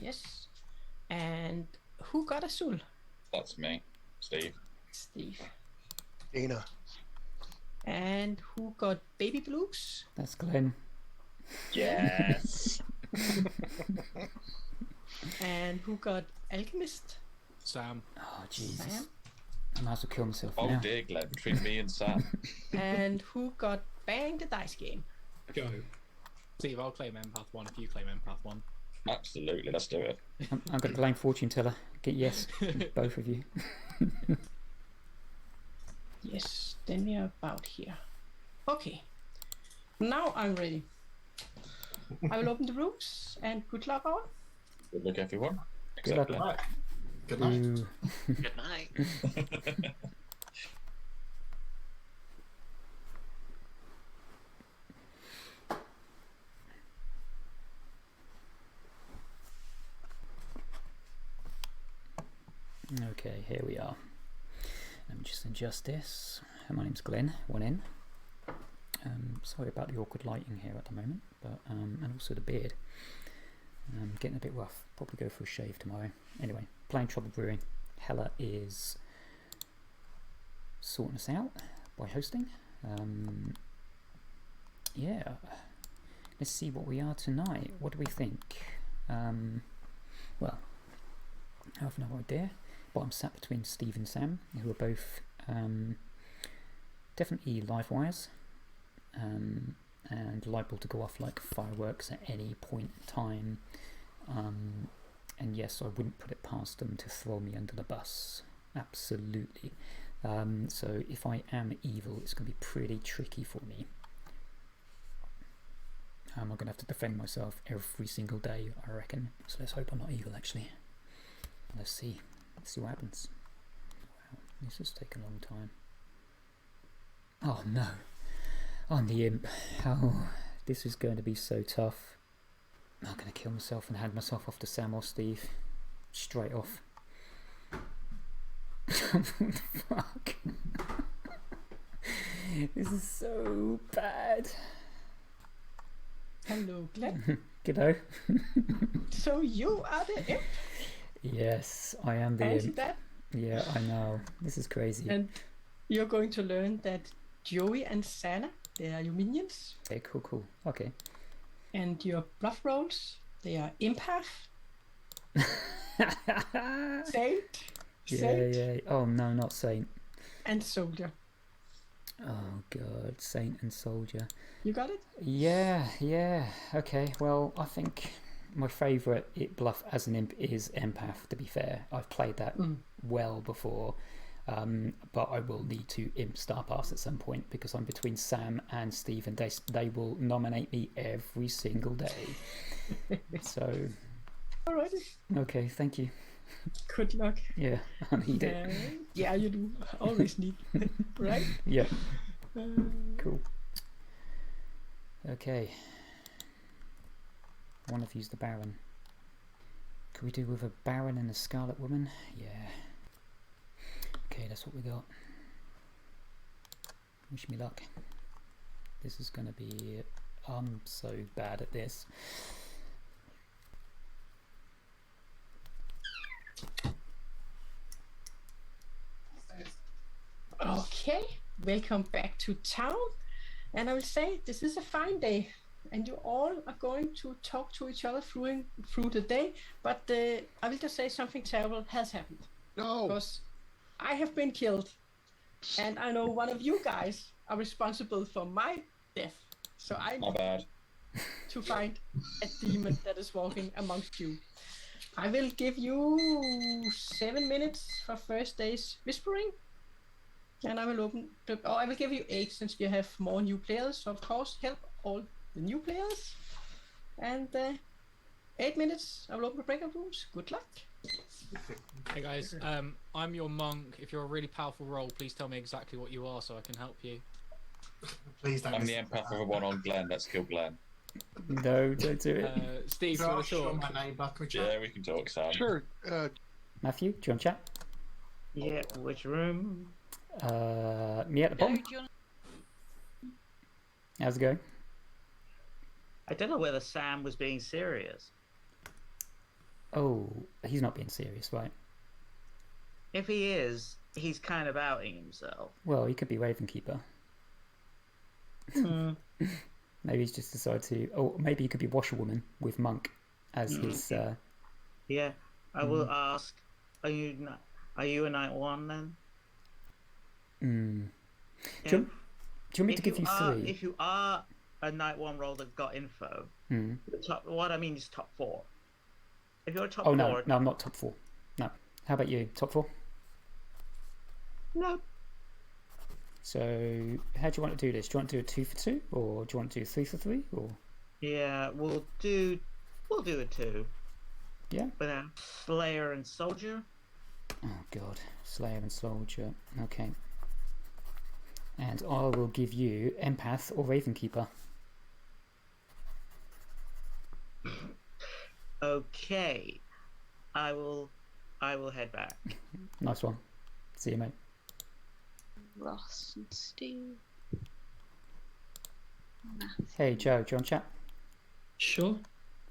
Yes. And who got Azul? That's me, Steve. Steve. Dana. And who got Baby Blues? That's Glenn. Yes. And who got Alchemist? Sam. Oh, Jesus. Sam. I might as well kill myself Oh now. dear, Glenn, between me and Sam. And who got Bang the Dice Game? Go. Steve, I'll claim Empath 1 if you claim Empath 1. Absolutely, let's do it. I'm going to claim Fortune Teller. Get yes, both of you. Yes, then we are about here. Okay. Now I'm ready. I will open the rooms and good luck all. Good luck, everyone. Good luck. Except Glenn. Good night. Ooh. Good night. Okay, here we are. Let me just adjust this. My name's Glenn, 1N. Sorry about the awkward lighting here at the moment, but and also the beard. Getting a bit rough. Probably go for a shave tomorrow. Anyway, playing Trouble Brewing. Helle is sorting us out by hosting. Yeah, let's see what we are tonight. What do we think? Well, I have no idea. But I'm sat between Steve and Sam, who are both definitely live wires and liable to go off like fireworks at any point in time. And yes, I wouldn't put it past them to throw me under the bus. Absolutely. So if I am evil, it's going to be pretty tricky for me. I'm going to have to defend myself every single day, I reckon. So let's hope I'm not evil, actually. Let's see. Let's see what happens. Wow, this has taken a long time. Oh no. I'm the imp. Oh, this is going to be so tough. I'm going to kill myself and hand myself off to Sam or Steve. Straight off. What the fuck? This is so bad. Hello, Glenn. G'day. So you are the imp? Yes, I am the Fancy imp. that? Yeah, I know. This is crazy. And you're going to learn that Joey and Sana, they are your minions. Okay, cool. Okay. And your bluff rolls, they are Empath, Saint, Yeah. Oh no, not Saint. and Soldier. Oh god, Saint and Soldier. You got it? Yeah. Okay, well, I think my favourite bluff as an imp is Empath, to be fair. I've played that well before. But I will need to imp Star Pass at some point because I'm between Sam and Steve and they will nominate me every single day. So, Alrighty. okay, thank you. Good luck. Yeah, I need it. Yeah, you do. Always need. Right? Yeah, cool. Okay. One of you's the Baron. Could we do with a Baron and a Scarlet Woman? Yeah. Okay, that's what we got. Wish me luck. This is gonna be... I'm so bad at this. Okay, welcome back to town. And I will say this is a fine day. And you all are going to talk to each other through the day. But I will just say something terrible has happened. No. Because I have been killed. And I know one of you guys are responsible for my death. So I My bad. to find a demon that is walking amongst you. I will give you 7 minutes for first day's whispering. And I will I will give you 8 since we have more new players. So of course help all the new players. And 8 minutes, I will open the breakout rooms. Good luck. Hey guys, I'm your monk. If you're a really powerful role, please tell me exactly what you are so I can help you. Please don't. I'm the empath of a one on Glenn. Let's kill Glenn. No, don't do it. Steve, do you want to Show talk? my name back in the chat. Yeah, we can talk, Sam. Sure. Matthew, do you want to chat? Yeah, which room? Me at the bottom. How's it going? I don't know whether Sam was being serious. Oh, he's not being serious, right? If he is, he's kind of outing himself. Well, he could be Ravenkeeper. Hmm. Maybe he's just decided to. Oh, maybe he could be Washerwoman with Monk as his. Yeah, I will ask. Are you a Night 1 then? Do you want me to give you 3? If you are a Night 1 role that got info, what I mean is top 4. If you're a top 4... No, I'm not top 4. No. How about you? Top 4? No. So, how do you want to do this? Do you want to do a 2 for 2? Or do you want to do 3 for 3? Or... Yeah, we'll do a 2. Yeah? With a Slayer and Soldier. Oh, God. Slayer and Soldier. Okay. And I will give you Empath or Ravenkeeper. Okay. I will head back. Nice one. See you, mate. Ross and Steve. Hey, Joe, do you want to chat? Sure.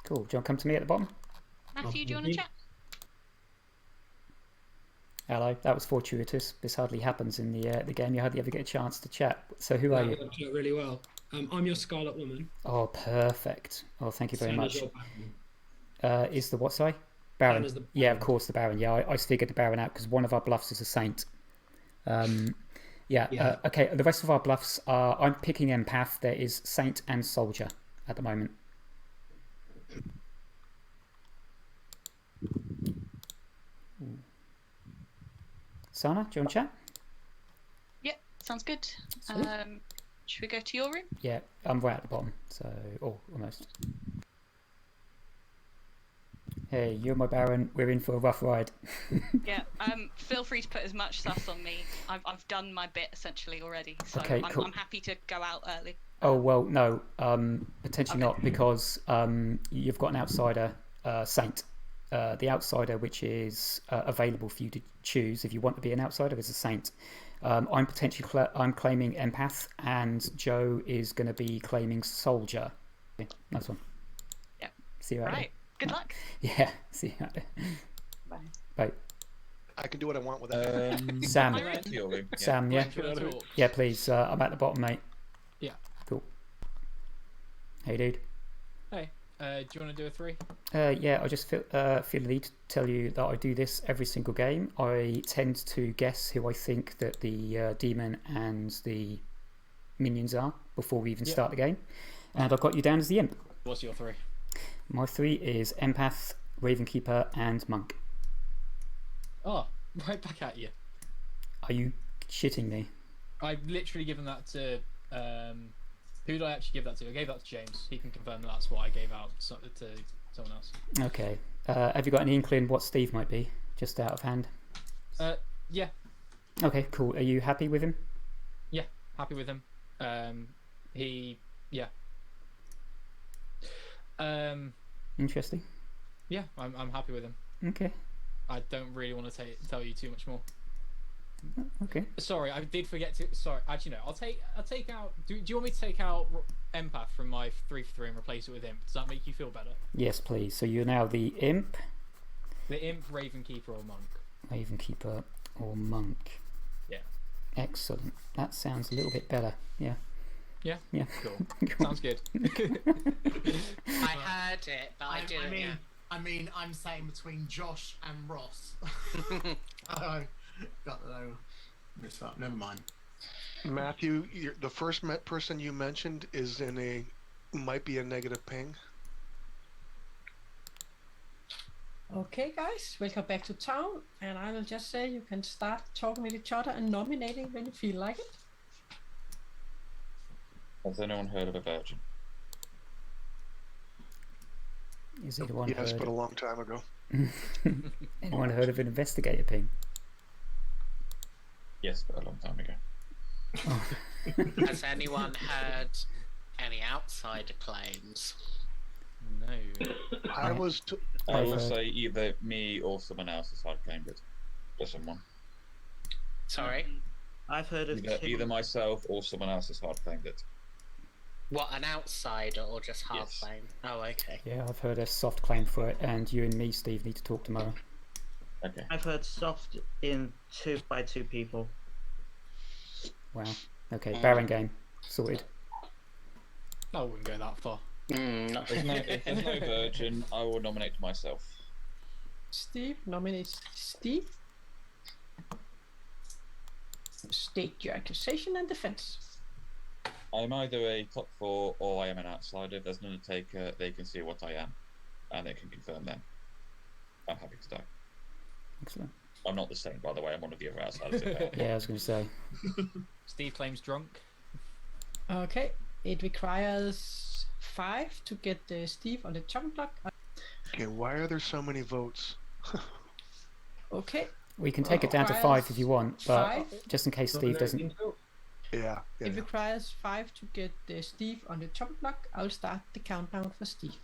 Cool. Do you want to come to me at the bottom? Matthew, do you want to chat? Hello. That was fortuitous. This hardly happens in the game. You hardly ever get a chance to chat. So who are you? Worked out really well. I'm your Scarlet Woman. Oh, perfect. Oh, thank you very Same as much. your Baron. Is the what, sorry? Baron. Same as the Yeah, of Baron. course, the Baron. Yeah, I figured the Baron out because one of our bluffs is a saint. Yeah. Okay, the rest of our bluffs are... I'm picking Empath. There is Saint and Soldier at the moment. Sana, do you want to chat? Yep, sounds good. Sweet. Should we go to your room? Yeah, I'm right at the bottom, so... Oh, almost. Hey, you're my Baron. We're in for a rough ride. Yeah. Feel free to put as much sus on me. I've done my bit essentially already, so Okay, cool. I'm happy to go out early. Oh, well, no. Potentially not, because you've got an outsider, Saint. The outsider which is available for you to choose if you want to be an outsider is a Saint. I'm potentially I'm claiming Empath, and Joe is going to be claiming Soldier. Yeah, nice one. Yep. See you out Right. Good luck. there. Yeah, see you out there. Bye. Bye. I can do what I want with that. Sam. Back to your room. Yeah. Sam, yeah? Do you wanna talk? Yeah, please. I'm at the bottom, mate. Yeah. Cool. Hey, dude. Hey, do you want to do a 3? Yeah, I just feel the need to tell you that I do this every single game. I tend to guess who I think that the demon and the minions are before we even start the game. And I've got you down as the imp. What's your 3? My 3 is Empath, Ravenkeeper, and Monk. Oh, right back at you. Are you shitting me? I've literally given that to... who did I actually give that to? I gave that to James. He can confirm that that's what I gave out to someone else. Okay. Have you got any inkling what Steve might be? Just out of hand? Yeah. Okay, cool. Are you happy with him? Yeah, happy with him. Yeah. Interesting. Yeah, I'm happy with him. Okay. I don't really want to tell you too much more. Okay. Sorry, I did forget to. Sorry, actually no. I'll take out. Do you want me to take out Empath from my 3 for 3 and replace it with Imp? Does that make you feel better? Yes, please. So you're now the imp, The Imp, Ravenkeeper, or Monk? Ravenkeeper, or Monk. Yeah. Excellent. That sounds a little bit better. Yeah. Yeah. Yeah. Cool. Cool. Sounds good. I heard it, but I didn't. I mean, I'm saying between Josh and Ross. I got to know. Messed up. Never mind. Matthew, the first person you mentioned is might be a negative ping. Okay, guys, welcome back to town, and I will just say you can start talking with each other and nominating when you feel like it. Has anyone heard of a virgin? Is anyone Yes, heard? but a long time ago. Anyone heard of an investigator ping? Yes, but a long time ago. Has anyone heard any outsider claims? No. I was. I will say either me or someone else has hard claimed it. For someone. Sorry? I've heard of Either myself or someone else has hard claimed it. What, an outsider or just hard Yes. claim? Oh, okay. Yeah, I've heard a soft claim for it, and you and me, Steve, need to talk tomorrow. Okay. I've heard soft in by two people. Wow. Okay, Baron game. Sorted. I wouldn't go that far. Not If there's no virgin, I will nominate myself. Steve nominates Steve. State your accusation and defense. I'm either a top 4 or I am an outsider. If there's an undertaker, they can see what I am, and they can confirm them. I'm happy to die. Excellent. I'm not the same, by the way. I'm one of the other outsiders. Yeah, I was going to say. Steve claims drunk. Okay, it requires 5 to get Steve on the chopping block. Okay, why are there so many votes? Okay. We can take it down to 5 if you want, but 5. just in case Steve doesn't. Yeah. It requires 5 to get Steve on the chopping block. I'll start the countdown for Steve.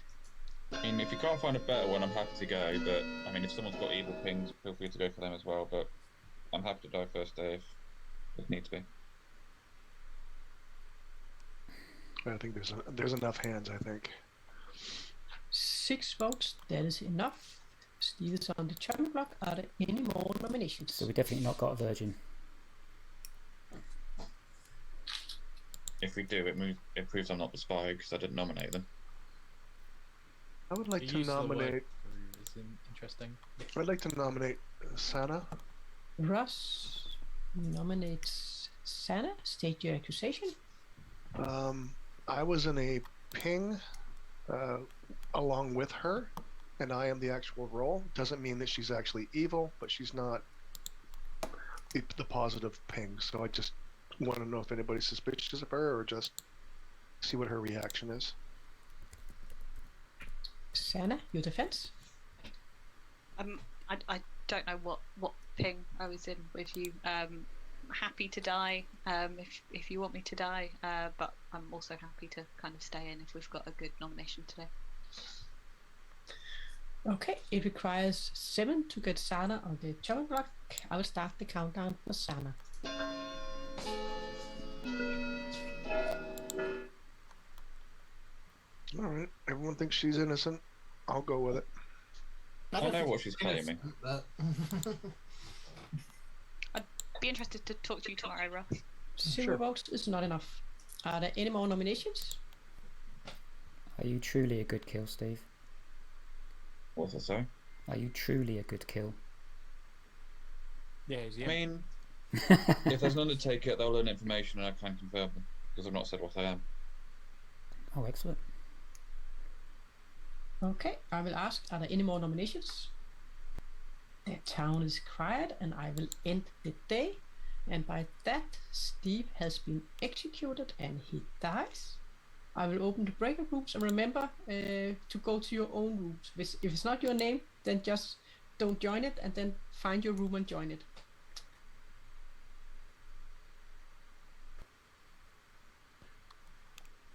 I mean, if you can't find a better one, I'm happy to go. But I mean, if someone's got evil pings, feel free to go for them as well. But I'm happy to die first day if needs be. I think there's enough hands. I think. 6 votes. That is enough. Steve is on the chopping block. Are there any more nominations? So we definitely not got a virgin. If we do, it proves I'm not the spy because I didn't nominate them. I would like The to use of the word nominate. is interesting. I'd like to nominate Sana. Russ nominates Sana. State your accusation. I was in a ping along with her, and I am the actual role. Doesn't mean that she's actually evil, but she's not the positive ping. So I just want to know if anybody's suspicious of her, or just see what her reaction is. Sana, your defense. I don't know what ping I was in with you. Happy to die if you want me to die, but I'm also happy to kind of stay in if we've got a good nomination today. Okay, it requires 7 to get Sana on the chopping block. I will start the countdown for Sana. All right, everyone thinks she's innocent. I'll go with it. I know what she's claiming. I'd be interested to talk to you tomorrow, Ross. 0 votes is not enough. Are there any more nominations? Are you truly a good kill, Steve? What's that, sorry? Are you truly a good kill? Yeah, I mean, if there's an undertaker, they'll learn information and I can confirm them because I've not said what I am. Oh, excellent. Okay, I will ask, are there any more nominations? The town is quiet and I will end the day. And by that, Steve has been executed and he dies. I will open the breakout rooms and remember to go to your own rooms. If it's not your name, then just don't join it and then find your room and join it.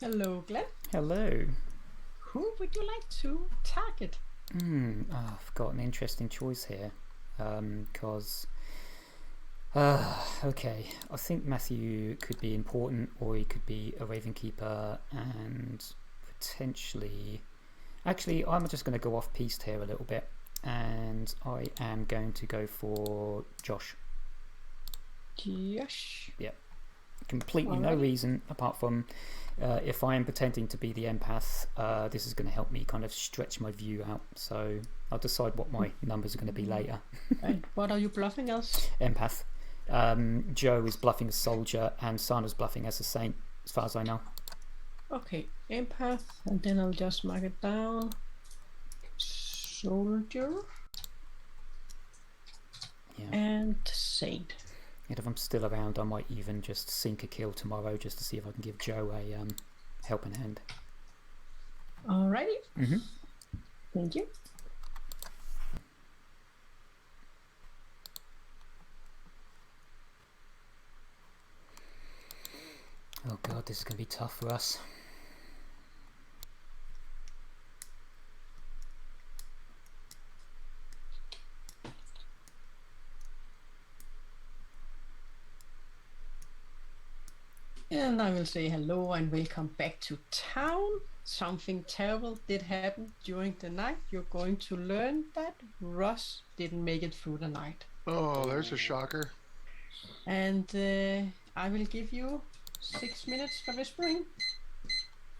Hello, Glenn. Hello. Who would you like to target? I've got an interesting choice here. Because okay, I think Matthew could be important, or he could be a Raven Keeper, and potentially, actually, I'm just going to go off piste here a little bit, and I am going to go for Josh. Josh. Yeah, completely Alrighty. no reason apart from if I am pretending to be the empath, this is going to help me kind of stretch my view out. So I'll decide what my numbers are going to be later. And what are you bluffing as? Empath. Joe is bluffing as soldier, and Sana's bluffing as a saint, as far as I know. Okay, empath, and then I'll just mark it down. Soldier. Yeah. And saint. And if I'm still around, I might even just sink a kill tomorrow just to see if I can give Joe a helping hand. Alrighty. Mm-hmm. Thank you. Oh god, this is going to be tough for us. And I will say hello and welcome back to town. Something terrible did happen during the night. You're going to learn that Ross didn't make it through the night. Oh, there's a shocker. And I will give you 6 minutes for whispering.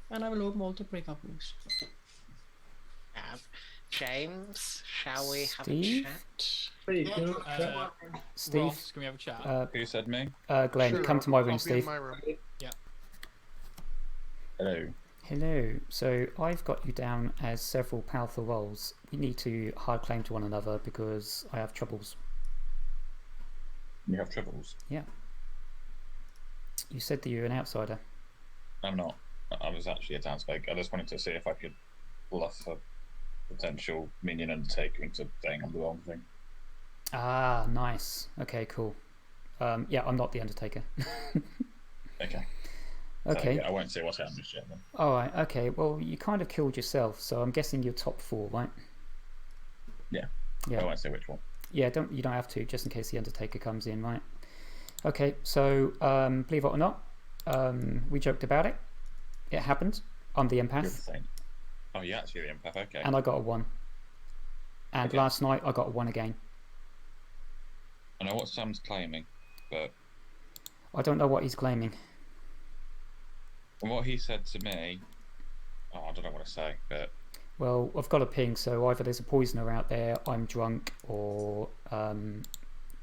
And I will open all the breakup rooms. James, shall we have Steve? a chat? Steve, Ross, can we have a chat? Who said me? Glenn, Sure, come to my I'll room, be in Steve. my room. Hello. Hello. So I've got you down as several powerful roles. We need to hard claim to one another because I have troubles. You have troubles? Yeah. You said that you're an outsider. I'm not. I was actually a townsfolk. I just wanted to see if I could bluff a potential minion undertaker into saying I'm the wrong thing. Ah, nice. Okay, cool. Yeah, I'm not the Undertaker. Okay. Okay. So, yeah, I won't say what happened just yet then. Alright, okay. Well, you kind of killed yourself, so I'm guessing you're top 4, right? Yeah. Yeah. I won't say which one. Yeah, you don't have to, just in case the Undertaker comes in, right? Okay, so believe it or not, we joked about it. It happened. I'm the You're the empath, same. Oh, yeah, actually the empath, okay. and I got a 1. And Okay. last night I got a 1 again. I know what Sam's claiming, but I don't know what he's claiming. from what he said to me, I don't know what to say, but Well, I've got a ping, so either there's a poisoner out there, I'm drunk, or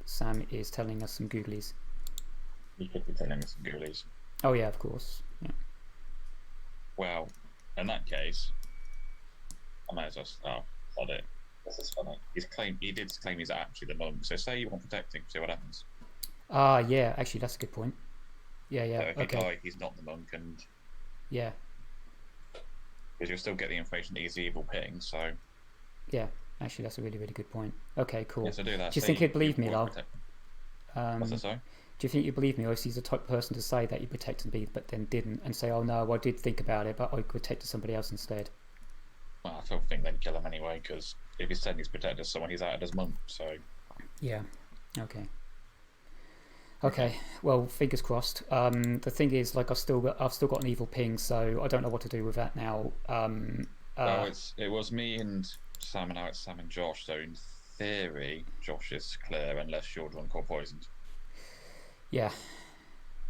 Sam is telling us some googlies. he could be telling us some ghoulies. Oh yeah, of course. Yeah. Well, in that case, I might as well start on it. This is funny. He did claim he's actually the monk, so say you want protecting, see what happens. Ah, yeah, actually that's a good point. Yeah, So yeah, if you okay. die, he's not the monk, and Yeah, because you'll still get the information that he's the evil ping, so yeah, actually that's a really, really good point. Okay, cool. yeah, so do that. Do you Say think he'd believe me, want Lal? protect- Um, What's that, sorry? do you think you believe me, or is he the type of person to say that you protected me but then didn't, and say, oh no, I did think about it, but I protected somebody else instead? Well, I still think they'd kill him anyway, because if he's saying he's protected someone, he's outed as monk, so Yeah, okay. Okay, well, fingers crossed. The thing is, like, I've still got an evil ping, so I don't know what to do with that now. well, it was me and Sam, and now it's Sam and Josh, so in theory, Josh is clear unless you're drunk or poisoned. Yeah,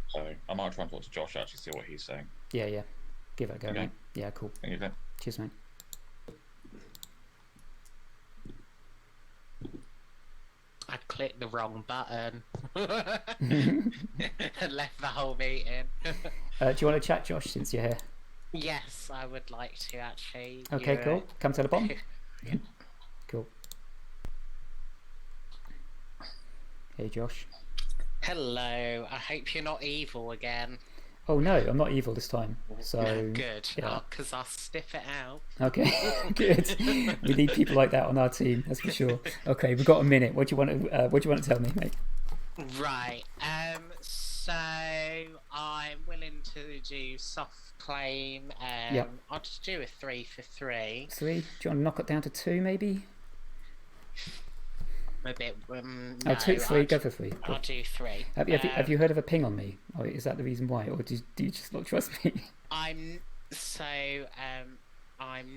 So I might try and talk to Josh, actually, see what he's saying. yeah. Give it a go, Okay. mate. Yeah, cool. Thank you, Glenn. Cheers, mate. I clicked the wrong button and left the whole meeting. Do you want to chat, Josh, since you're here? Yes, I would like to actually. Okay, You, cool. Come to the bottom. Cool. Hey, Josh. Hello. I hope you're not evil again. Oh no, I'm not evil this time. So Good. yeah. Because I'll sniff it out. Okay, good. We need people like that on our team, that's for sure. Okay, we've got a minute. What do you want to tell me, mate? Right. So I'm willing to do soft claim. Yep. I'll just do a 3 for 3. 3. Do you want to knock it down to 2, maybe? A bit. Oh, No, 2, 3. I'll- Go for 3. I'll do 3. Have you heard of a ping on me? Or is that the reason why? Or do you just not trust me? I'm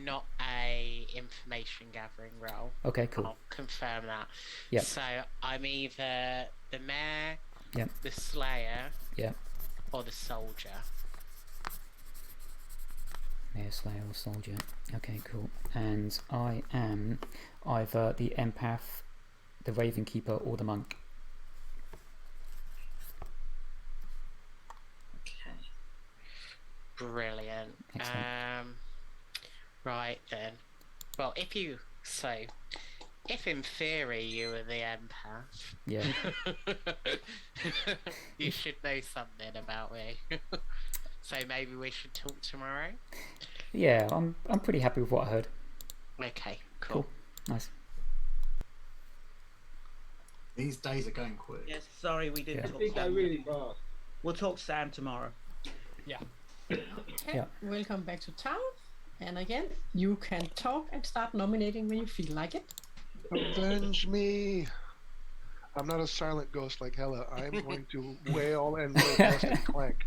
not a information gathering role. Okay, cool. I'll confirm that. Yep. So I'm either the mayor, Yep. the slayer, Yeah. or the soldier. Mayor, Slayer, or Soldier. Okay, cool. And I am either the Empath, the Raven Keeper, or the Monk. Okay. Brilliant. Excellent. Right then. Well, if in theory you were the empath, Yeah. you should know something about me. So maybe we should talk tomorrow. Yeah, I'm pretty happy with what I heard. Okay, cool. Nice. These days are going quick. Yes, sorry we didn't Yeah. talk Sam. We'll talk Sam tomorrow. Okay, Yeah. welcome back to town. And again, you can talk and start nominating when you feel like it. Avenge me! I'm not a silent ghost like Helle. I'm going to wail and go dust and clank.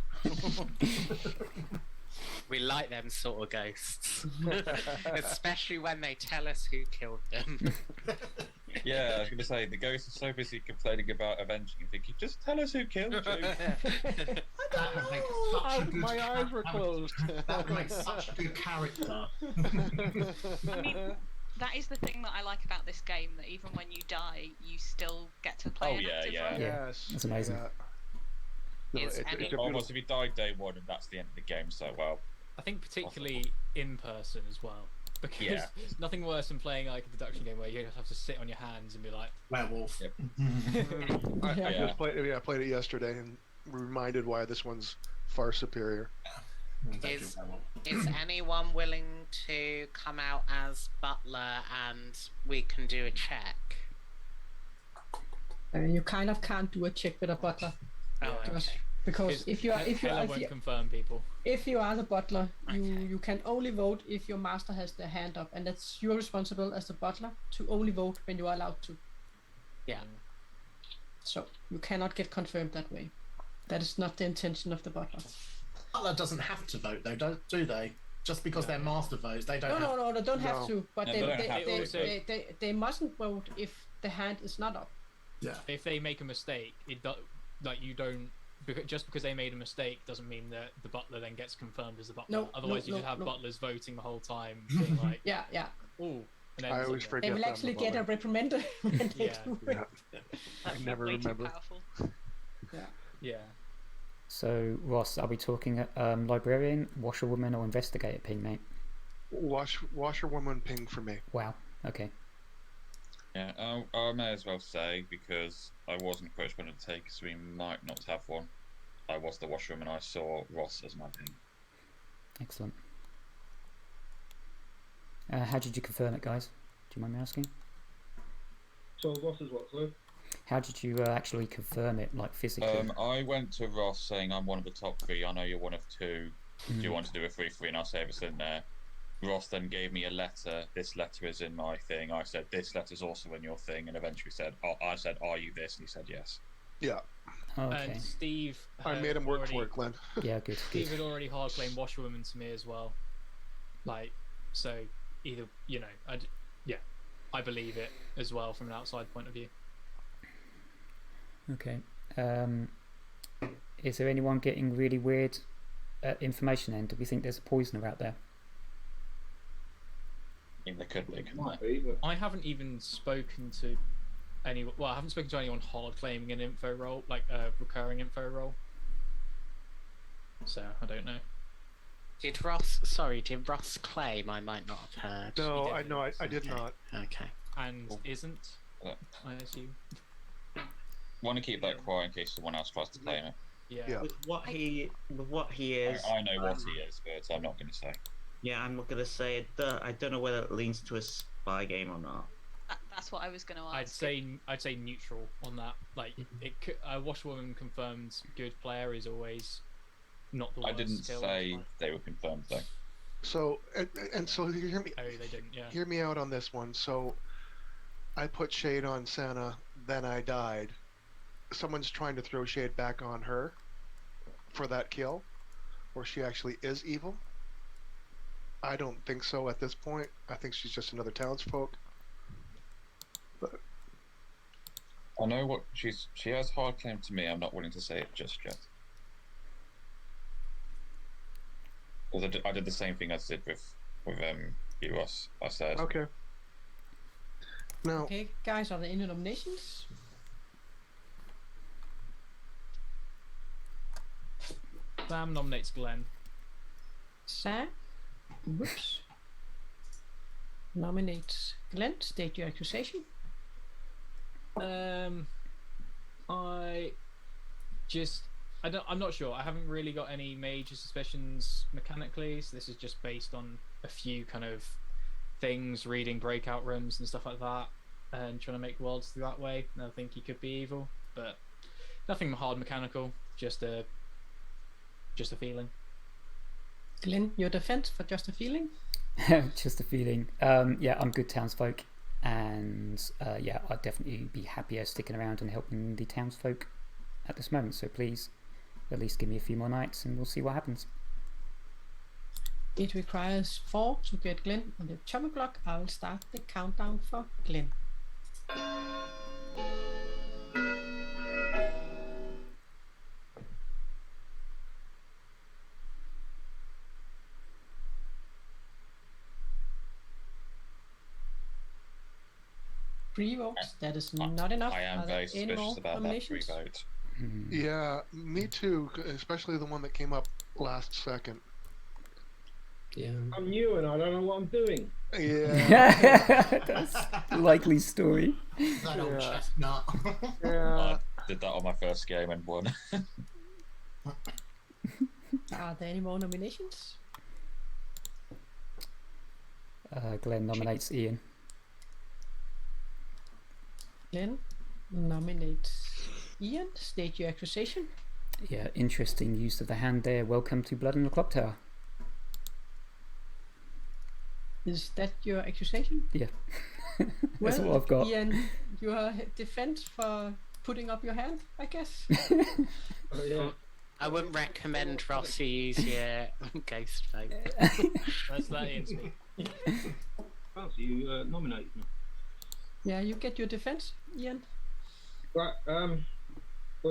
We like them sort of ghosts. Especially when they tell us who killed them. Yeah, I was going to say, the ghost is so busy complaining about avenging and thinking, just tell us who killed you. That would make such a good My eyes were closed. That would make such a good character. I mean, that is the thing that I like about this game, that even when you die, you still get to play an active role. Yes. That's amazing. Yeah. No, Is it's any- a Almost beautiful. if you died day one and that's the end of the game, so well. I think particularly in person as well. Because Yeah. there's nothing worse than playing like a deduction game where you just have to sit on your hands and be like, Werewolf. Yep. I Yeah. just played. Yeah, I played it yesterday and reminded why this one's far superior. Is anyone willing to come out as butler and we can do a check? You kind of can't do a check with a butler. Oh, Just okay. because if you are Helle won't confirm people. if you are the butler, you can only vote if your master has their hand up, and that's your responsible as the butler to only vote when you are allowed to. Yeah. So you cannot get confirmed that way. That is not the intention of the butler. Butler doesn't have to vote though, do they? Just because their master votes, they don't. No, they don't have No. to, but No, they, they don't they, have they, to. they mustn't vote if the hand is not up. Yeah. If they make a mistake, you don't. Just because they made a mistake doesn't mean that the butler then gets confirmed as the butler. No, Otherwise, no, you just have no. butlers voting the whole time, being like, Yeah. "Ooh." And then I always something. forget. They will that I'm actually the get a butler. reprimand when they Yeah. do it. Yeah. That's I never way too remember. powerful. Yeah. So, Ross, are we talking librarian, washerwoman, or investigator ping, mate? Washerwoman ping for me. Wow. Okay. Yeah, I may as well say, because I wasn't quite going to take, so we might not have one. I was the washroom and I saw Ross as my ping. Excellent. How did you confirm it, guys? Do you mind me asking? So Ross is what, sorry? How did you actually confirm it, like physically? I went to Ross saying, I'm one of the top three, I know you're one of two. Do you want to do a 3-3 and I'll say everything there? Ross then gave me a letter. This letter is in my thing. I said, this letter's also in your thing, and eventually said, I said, are you this? And he said, yes. Yeah. Okay. And Steve. I had made him work already, for it, Glenn. Yeah, good. Steve had already hard claimed washerwoman to me as well. Like, so either I believe it as well from an outside point of view. Okay. Is there anyone getting really weird information then? Do we think there's a poisoner out there? In the could be. Might be, but I haven't even spoken to anyone. Well, I haven't spoken to anyone hard claiming an info role, like a recurring info role. So I don't know. Did Ross claim? I might not have heard. No, did. I know. I did Okay. not. Okay. And isn't, Yeah. I assume. Want to keep that quiet in case someone else tries to claim it. Yeah. Yeah. With what he is, I know what he is, but I'm not going to say. yeah, I'm not gonna say it. I don't know whether it leans to a spy game or not. That's what I was going to ask. I'd say neutral on that. Like it, washerwoman confirmed good player is always not the I worst didn't skill. say they were confirmed though. So and so hear me. Oh, they didn't. Yeah. Hear me out on this one. So I put shade on Santa, then I died. Someone's trying to throw shade back on her for that kill, or she actually is evil. I don't think so at this point. I think she's just another townsfolk. But I know what she has hard claim to me. I'm not willing to say it just yet. Because I did the same thing I did with you, Ross. I said, okay. Now, Okay, guys, are there any nominations? Sam nominates Glenn. Sam, whoops, nominates Glenn. State your accusation. I'm not sure. I haven't really got any major suspicions mechanically, so this is just based on a few kind of things, reading breakout rooms and stuff like that, and trying to make worlds through that way. And I think he could be evil, but nothing hard mechanical. Just a feeling. Glenn, your defense for just a feeling. Just a feeling. Yeah, I'm good townsfolk, and yeah, I'd definitely be happier sticking around and helping the townsfolk at this moment. So please, at least give me a few more nights, and we'll see what happens. It requires 4 to get Glenn on the chopping block. I will start the countdown for Glenn. Three votes. That is not enough. I am Are there very any suspicious more about that nominations? 3 vote. Yeah, me too. Especially the one that came up last second. Yeah. I'm new and I don't know what I'm doing. Yeah. That's a likely story. That old Yeah. chestnut. Yeah. I did that on my first game and won. Are there any more nominations? Glenn nominates Ian. Glenn nominates Ian. State your accusation. Yeah, interesting use of the hand there. Welcome to Blood in the Clock Tower. Is that your accusation? Yeah. That's Well, what I've got. Ian, your defense for putting up your hand, I guess. Oh, yeah. I wouldn't recommend Ross to use your ghost vote. Let's let Ian speak. Oh, so you nominated me. Yeah, you get your defense, Ian. Right, well,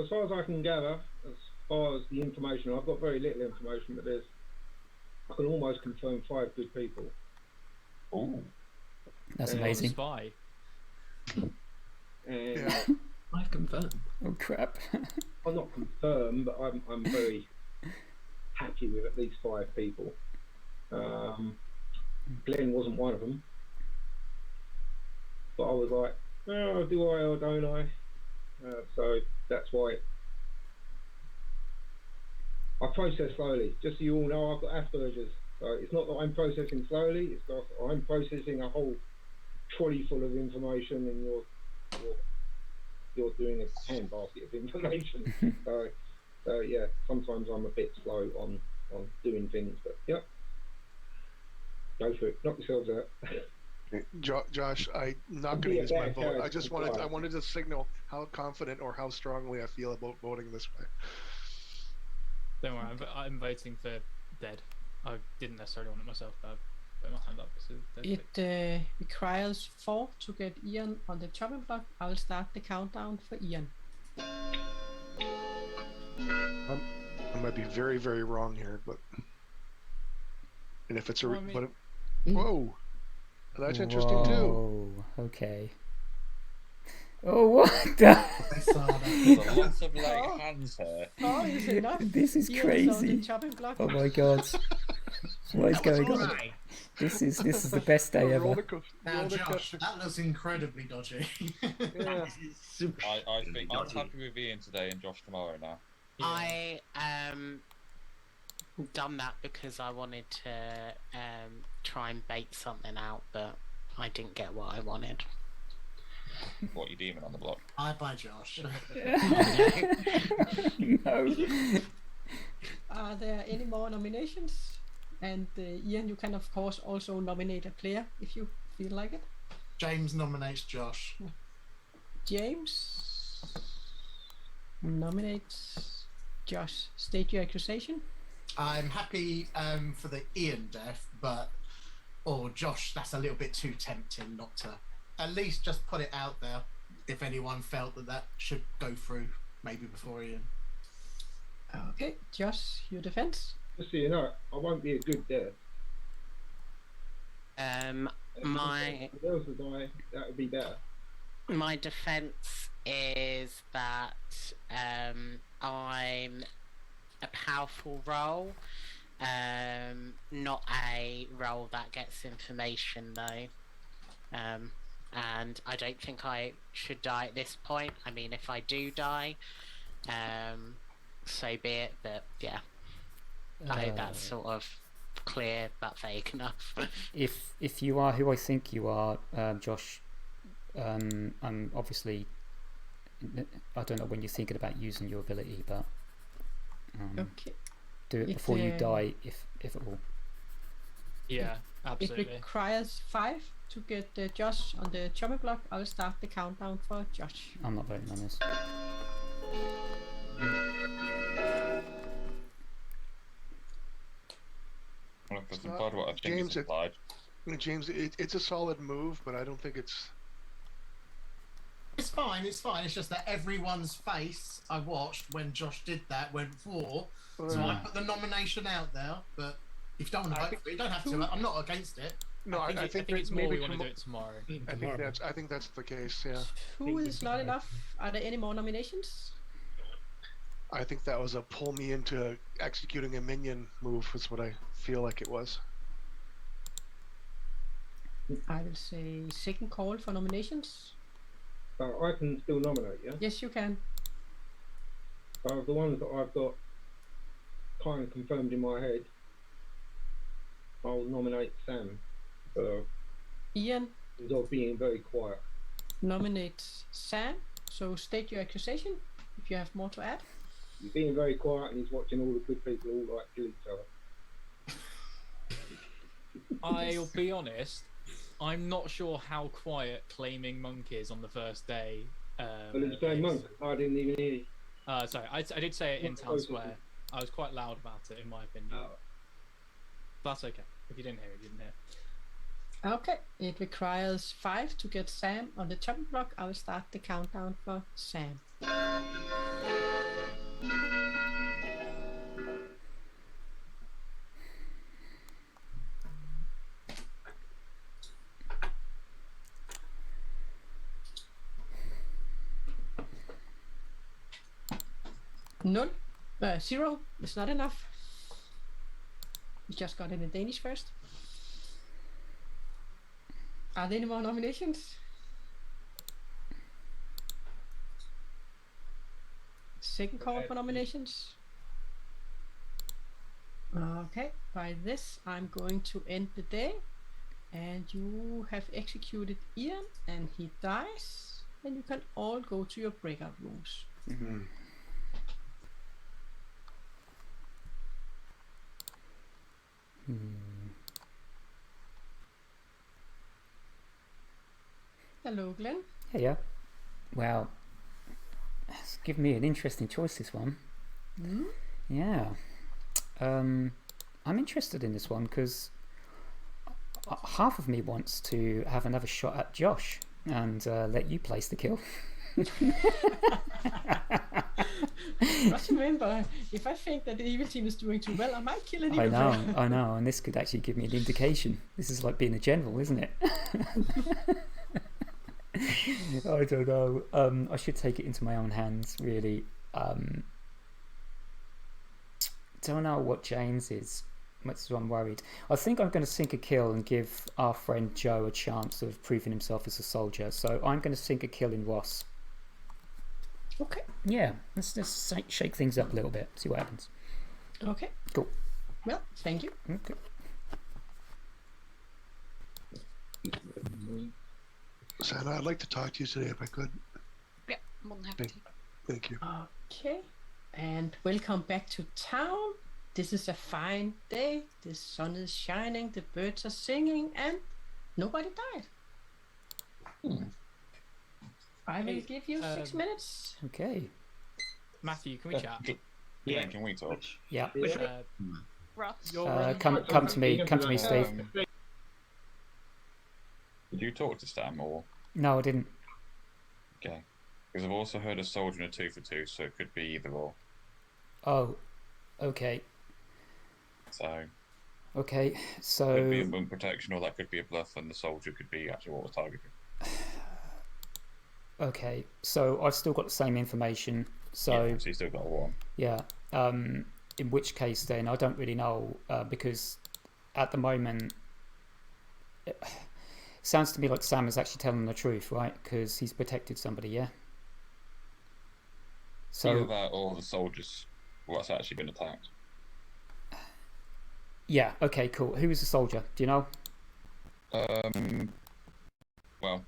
as far as I can gather, as far as the information, I've got very little information, but I can almost confirm 5 good people. Oh. That's Yeah. amazing. Spy. And Yeah. I've confirmed. Oh crap. I'm not confirmed, but I'm very happy with at least 5 people. Glenn wasn't one of them, but I was like, oh, do I or don't I? So that's why I process slowly. Just so you all know, I've got Asperger's. So it's not that I'm processing slowly, it's that I'm processing a whole trolley full of information, and you're doing a handbasket of information. so yeah, sometimes I'm a bit slow on doing things, but yeah, go for it, knock yourselves out. Josh, I'm not going to use my vote. I wanted to signal how confident or how strongly I feel about voting this way. Don't worry, I'm voting for dead. I didn't necessarily want it myself, but I put my hand up. So It requires 4 to get Ian on the chopping block. I will start the countdown for Ian. I might be very, very wrong here, but and if it's a Well, I mean- whoa, that's interesting too. Whoa, okay. Oh, what the? There's a lot of like hands here. Oh, is enough. This is Ian is on the crazy. chopping block. Oh my god. What is going on? Right. This is the best day ever. Now, Josh, that looks incredibly dodgy. Yeah. I think I'm happy with Ian today and Josh tomorrow now. I done that because I wanted to try and bait something out, but I didn't get what I wanted. What, you demon on the block? Bye, Josh. No. Are there any more nominations? And Ian, you can of course also nominate a player if you feel like it. James nominates Josh. James nominates Josh. State your accusation. I'm happy for the Ian death, but Josh, that's a little bit too tempting not to at least just put it out there if anyone felt that should go through maybe before Ian. Okay, Josh, your defense. Just so you know, I won't be a good death. My If else would die, that would be better. my defense is that I'm a powerful role, not a role that gets information though. And I don't think I should die at this point. I mean, if I do die, so be it, but yeah, I hope that's sort of clear but vague enough. If you are who I think you are, Josh, I'm obviously, I don't know when you're thinking about using your ability, but Okay. do it If, before you die, if at all. Yeah, It absolutely. requires 5 to get Josh on the chopping block. I'll start the countdown for Josh. I'm not voting on this. Well, if it's implied what I think James, it's implied. James, it's a solid move, but I don't think it's. It's fine. It's fine. It's just that everyone's face I watched when Josh did that went for. So I put the nomination out there. But if you don't want to vote for it, you don't have to. I'm not against it. No, I think it's more maybe we want to do it tomorrow. I think that's the case. Yeah. Two is not enough. Are there any more nominations? I think that was a pull me into executing a minion move. Was what I feel like it was. I will say second call for nominations. I can still nominate, yeah? Yes, you can. The ones that I've got kind of confirmed in my head, I'll nominate Sam. Ian? Of being very quiet. Nominate Sam. So state your accusation if you have more to add. He's being very quiet and he's watching all the good people all like kill each other. I'll be honest, I'm not sure how quiet claiming monk is on the first day. Well, it's saying monk. I didn't even hear you. Sorry, I did say it in town square. I was quite loud about it, in my opinion. Oh. That's okay. If you didn't hear it, you didn't hear. Okay, it requires 5 to get Sam on the chopping block. I will start the countdown for Sam. None. 0 is not enough. We just got it in Danish first. Are there any more nominations? Second call for nominations. Okay, by this I'm going to end the day. And you have executed Ian and he dies. And you can all go to your breakout rooms. Mm-hmm. Hello, Glenn. Hey, yeah. Wow. It's given me an interesting choice, this one. Mm? Yeah. I'm interested in this one because half of me wants to have another shot at Josh and let you place the kill. Just remember, if I think that the evil team is doing too well, I might kill an evil player. I know, and this could actually give me an indication. This is like being a general, isn't it? I don't know. I should take it into my own hands, really. Don't know what James is. So I'm worried. I think I'm going to sink a kill and give our friend Joe a chance of proving himself as a soldier. So I'm going to sink a kill in Ross. Okay. Yeah, let's just shake things up a little bit. See what happens. Okay. Cool. Well, thank you. Okay. Santa, I'd like to talk to you today if I could. Yeah, more than happy to. Thank you. Okay. And welcome back to town. This is a fine day. The sun is shining, the birds are singing, and nobody died. I will give you 6 minutes. Okay. Matthew, can we chat? Yeah, can we talk? Yeah. Ross. Come to me, Steve. Did you talk to Sam or? No, I didn't. Okay. Because I've also heard a soldier and a 2 for 2, so it could be either or. Oh, okay. So. Okay, so. Could be a moon protection, or that could be a bluff, and the soldier could be actually what was targeted. Okay, so I've still got the same information. So. Yeah, so you still got 1. Yeah. In which case, then I don't really know because at the moment. It sounds to me like Sam is actually telling the truth, right? Because he's protected somebody, yeah? So, either that or the soldiers what's actually been attacked. Yeah, okay, cool. Who was the soldier? Do you know? Well,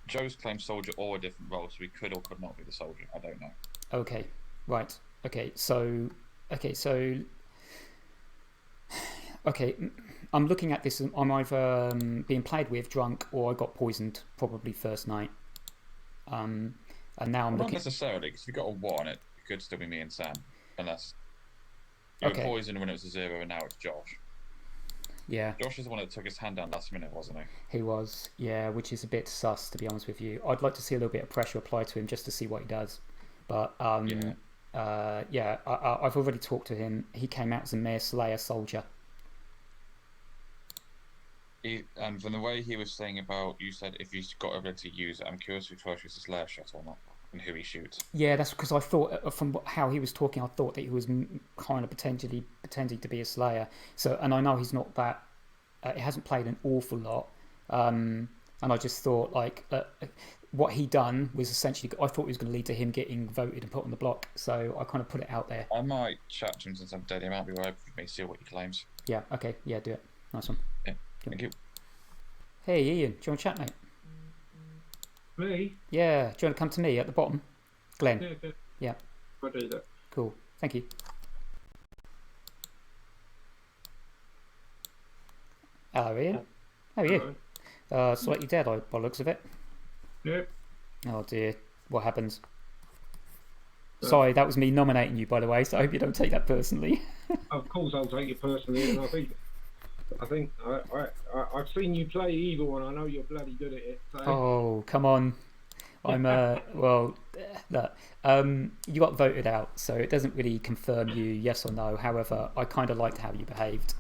Joe's claimed soldier or a different role, so he could or could not be the soldier. I don't know. Okay, right. Okay, so I'm looking at this. I'm either being played with, drunk, or I got poisoned probably first night. And now I'm not looking. Not necessarily, because if you got a 1, it could still be me and Sam, unless you were poisoned when it was a 0 and now it's Josh. Yeah. Josh is the one that took his hand down last minute, wasn't he? He was, yeah, which is a bit sus, to be honest with you. I'd like to see a little bit of pressure applied to him just to see what he does. But, I've already talked to him. He came out as a mere Slayer soldier. And from the way he was saying about, you said if he's got ability to use it, I'm curious if he shoots a Slayer shot or not, and who he shoots. Yeah, that's because I thought, from how he was talking, I thought that he was kind of potentially pretending to be a Slayer. So, and I know he's not that. He hasn't played an awful lot, and I just thought like what he done was essentially, I thought it was going to lead to him getting voted and put on the block. So I kind of put it out there. I might chat to him since I'm dead. He might be right with me. See what he claims. Yeah. Okay. Yeah. Do it. Nice one. Yeah. Thank you. Hey Ian, do you want to chat, mate? Me? Yeah. Do you want to come to me at the bottom, Glenn? Yeah. Yeah. I'll do that. Cool. Thank you. Hello, Ian. How are you? Slightly dead, by the looks of it. Yep. Oh dear. What happens? Sorry, that was me nominating you, by the way. So I hope you don't take that personally. Of course, I'll take it personally, and I think I've seen you play evil, and I know you're bloody good at it. So. Oh, come on. I'm well, look, you got voted out, so it doesn't really confirm you yes or no. However, I kind of liked how you behaved.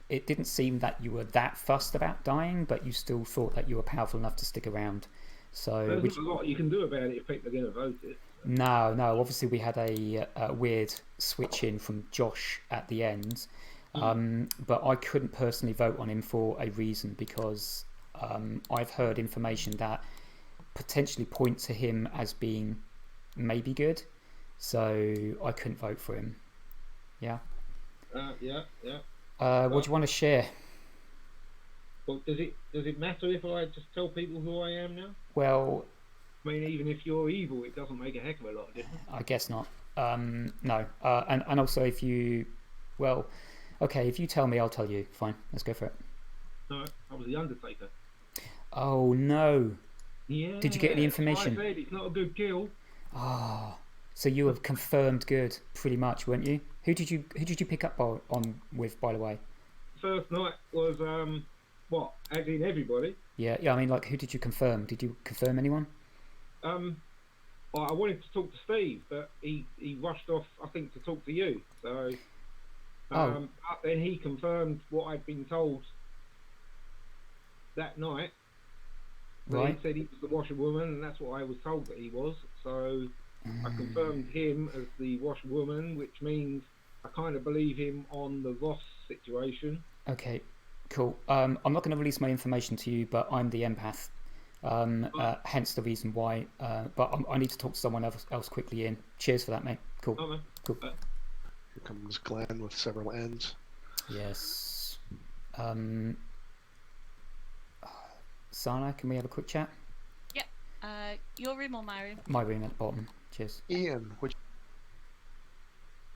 It didn't seem that you were that fussed about dying, but you still thought that you were powerful enough to stick around. So there's not a lot you can do about it if people are going to vote it. No. Obviously, we had a weird switch in from Josh at the end, but I couldn't personally vote on him for a reason because I've heard information that potentially point to him as being maybe good, so I couldn't vote for him. Yeah. Yeah. What do you want to share? Well, does it matter if I just tell people who I am now? Well, I mean, even if you're evil, it doesn't make a heck of a lot of difference. I guess not. No. And also if you, well, okay, if you tell me, I'll tell you. Fine, let's go for it. No, I was the Undertaker. Oh no. Yeah. Did you get any information? I said it's not a good kill. Ah, so you were confirmed good, pretty much, weren't you? Who did you pick up on with, by the way? First night was what? As in everybody. Yeah. I mean, like, who did you confirm? Did you confirm anyone? I wanted to talk to Steve, but he rushed off, I think, to talk to you. So, but then he confirmed what I'd been told that night. Right. He said he was the washerwoman, and that's what I was told that he was. So I confirmed him as the washerwoman, which means I kind of believe him on the Ross situation. Okay, cool. I'm not going to release my information to you, but I'm the empath. Hence the reason why. But I need to talk to someone else quickly. In. Cheers for that, mate. Cool. Oh, man. Cool. Here comes Glenn with several ends. Yes. Sana, can we have a quick chat? Yep. Your room or my room? My room at the bottom. Cheers. Ian, would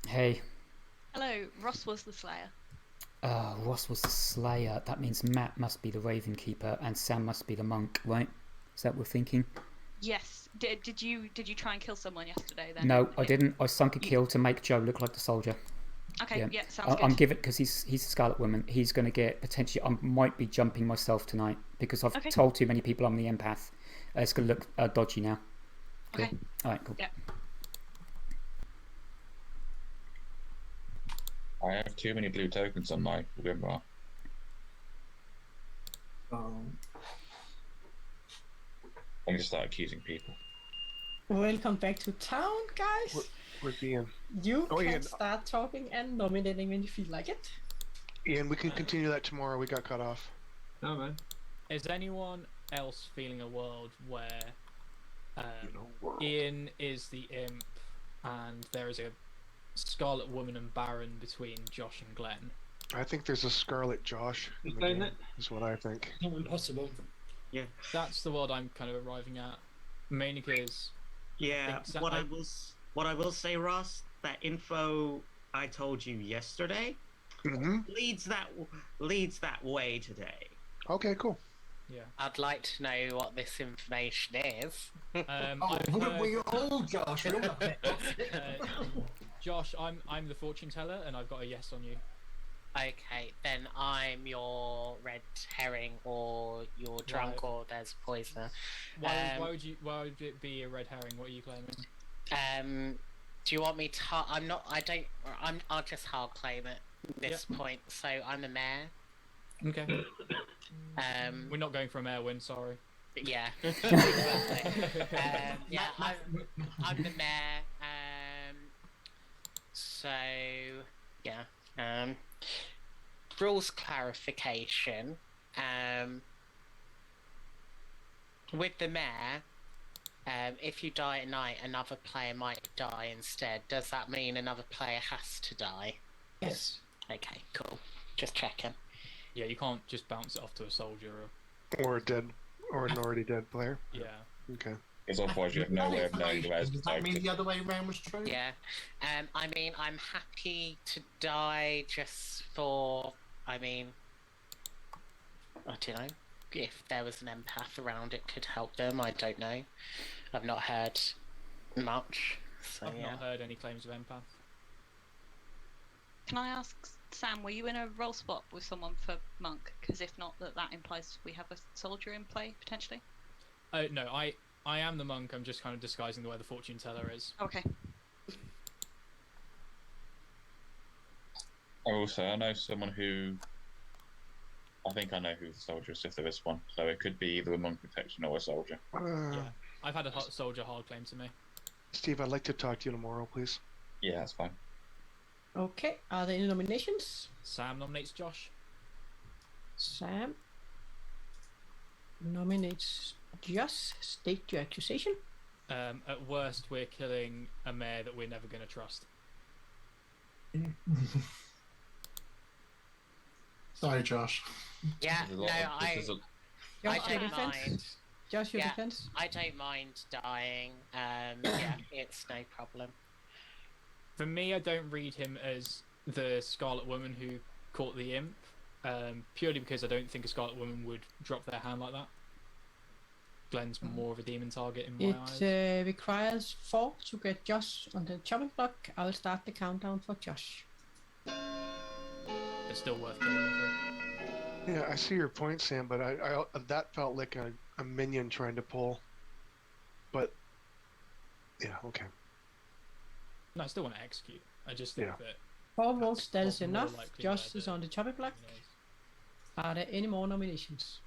Hey. Hello, Ross was the Slayer. Ross was the Slayer. That means Matt must be the Raven Keeper and Sam must be the Monk, right? Is that what we're thinking? Yes. Did you try and kill someone yesterday then? No, I didn't. I sunk a kill to make Joe look like the soldier. Okay, yeah, sounds good. I'm giving because he's a Scarlet Woman. He's going to get potentially. I might be jumping myself tonight because I've told too many people I'm the empath. It's going to look dodgy now. Cool. Okay. All right. Cool. Yeah. I have too many blue tokens on my Wimbar. I'm going to start accusing people. Welcome back to town, guys. Where's Ian? You can Ian. start talking and nominating when you feel like it. Ian, we can continue that tomorrow. We got cut off. No, man. Is anyone else feeling a world where Ian is the imp and there is a Scarlet Woman and Baron between Josh and Glenn? I think there's a Scarlet Josh in the saying game, that? is what I think. Not impossible. Yeah. That's the world I'm kind of arriving at. Mainly because Yeah. What I will say, Ross, that info I told you yesterday leads that way today. Okay, cool. Yeah. I'd like to know what this information is. Wouldn't we all, Josh? We all love it. Josh, I'm the fortune teller, and I've got a yes on you. Okay, then I'm your red herring, or you're drunk, or there's poisoner. Why would it be a red herring? What are you claiming? Do you want me to? I'll just hard claim it at this point. So I'm a mayor. Okay. We're not going for a mayor win. Sorry. Yeah. Exactly. Yeah, I'm the mayor. So yeah. Rules clarification. With the mayor, if you die at night, another player might die instead. Does that mean another player has to die? Yes. Okay, cool. Just checking. Yeah, you can't just bounce it off to a soldier. Or an already dead player. Yeah. Okay. Because otherwise you have no way of knowing where's the Does that mean the other way around was true? Yeah. I mean, I'm happy to die just for. I mean, I don't know. If there was an empath around, it could help them. I don't know. I've not heard much. So I've not heard any claims of empath. Can I ask, Sam, were you in a role spot with someone for monk? Because if not, that implies we have a soldier in play potentially. No, I am the monk. I'm just kind of disguising the way the fortune teller is. Okay. Also, I know someone who. I think I know who the soldier is if there is one. So it could be either a monk protection or a soldier. Yeah, I've had a soldier hard claim to me. Steve, I'd like to talk to you tomorrow, please. Yeah, that's fine. Okay, are there any nominations? Sam nominates Josh. Sam nominates Josh. State your accusation. At worst, we're killing a mayor that we're never going to trust. Sorry, Josh. Yeah, no, I don't mind. Josh, your defense? I don't mind dying. Yeah, it's no problem. For me, I don't read him as the Scarlet Woman who caught the imp, purely because I don't think a Scarlet Woman would drop their hand like that. Glenn's more of a demon target in my eyes. It requires 4 to get Josh on the chopping block. I will start the countdown for Josh. It's still worth going with it. Yeah, I see your point, Sam, but I that felt like a minion trying to pull. But yeah, okay. No, I still want to execute. I just think that 4 votes, that is more enough. likely Josh is on the chopping block. Are there any more nominations?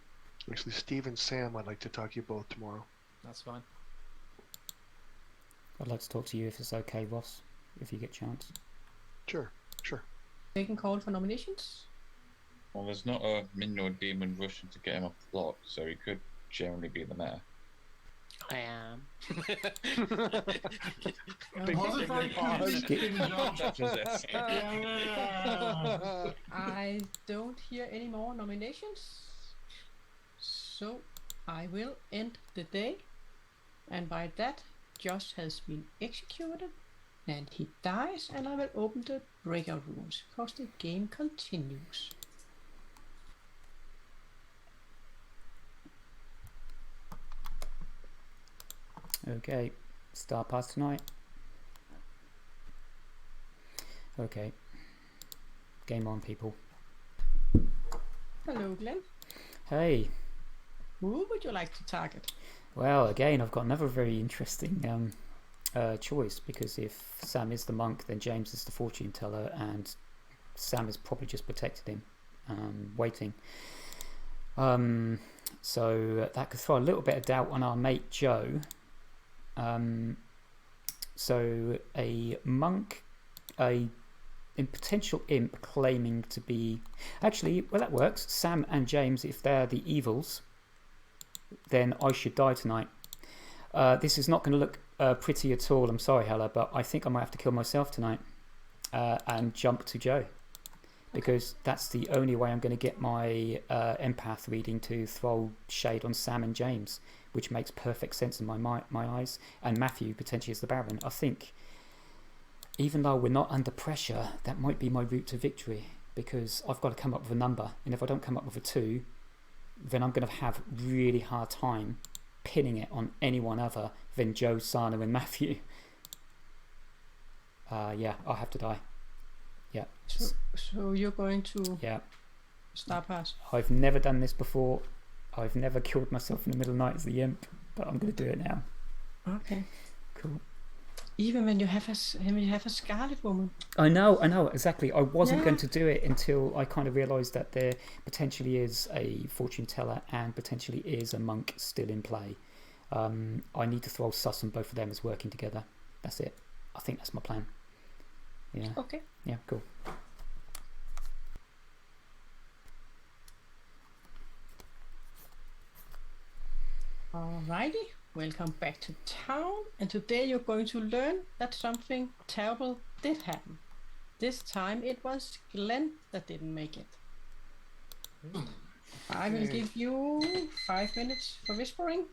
Actually, Steve and Sam, I'd like to talk to you both tomorrow. That's fine. I'd like to talk to you if it's okay, Ross, if you get a chance. Sure. Taking call for nominations? Well, there's not a minion or demon rushing to get him off the block, so he could generally be the mayor. I am. I don't hear any more nominations, so I will end the day, and by that Josh has been executed and he dies, and I will open the breakout rooms because the game continues. Okay, star pass tonight. Okay, game on, people. Hello, Glenn. Hey. Who would you like to target? Well, again, I've got another very interesting choice, because if Sam is the monk, then James is the fortune teller, and Sam has probably just protected him, waiting. So that could throw a little bit of doubt on our mate Joe. So a monk, a potential imp claiming to be... Actually, well, that works. Sam and James, if they're the evils, then I should die tonight. This is not going to look pretty at all. I'm sorry, Helle, but I think I might have to kill myself tonight and jump to Joe, because that's the only way I'm going to get my empath reading to throw shade on Sam and James, which makes perfect sense in my eyes. And Matthew potentially is the Baron. I think, even though we're not under pressure, that might be my route to victory, because I've got to come up with a number, and if I don't come up with a 2, then I'm going to have really hard time pinning it on anyone other than Joe, Sana and Matthew. Yeah, I'll have to die. Yeah. So you're going to Yeah. Star Pass. I've never done this before. I've never killed myself in the middle of the night as the imp, but I'm going to do it now. Okay. Cool. Even when you have a Scarlet Woman. I know, exactly. I wasn't going to do it until I kind of realised that there potentially is a fortune teller and potentially is a monk still in play. I need to throw sus on both of them as working together. That's it. I think that's my plan. Yeah. Okay. Yeah, cool. Alrighty, welcome back to town, and today you're going to learn that something terrible did happen. This time it was Glenn that didn't make it. I will give you 5 minutes for whispering.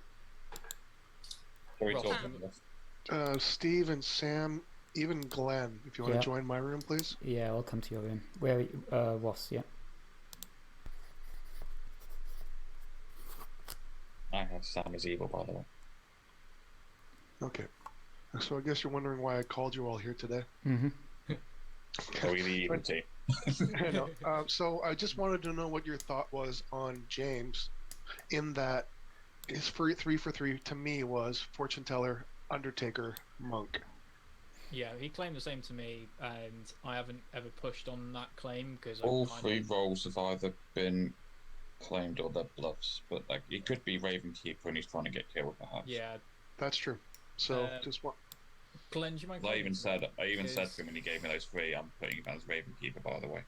Steve and Sam, even Glenn, if you want to join my room, please. Yeah, I'll come to your room. Where, Ross, yeah. I have Sam as evil, by the way. Okay. So I guess you're wondering why I called you all here today. Mm-hmm. Are we the evil team? So I just wanted to know what your thought was on James, in that his 3 for 3 to me was fortune teller, undertaker, monk. Yeah, he claimed the same to me, and I haven't ever pushed on that claim because all 3 roles have either been claimed or they're bluffs, but like it could be Raven Keeper and he's trying to get killed, perhaps. Yeah, that's true. So just what? Glenn, do you mind? I even said to him when he gave me those 3, I'm putting him as Raven Keeper, by the way.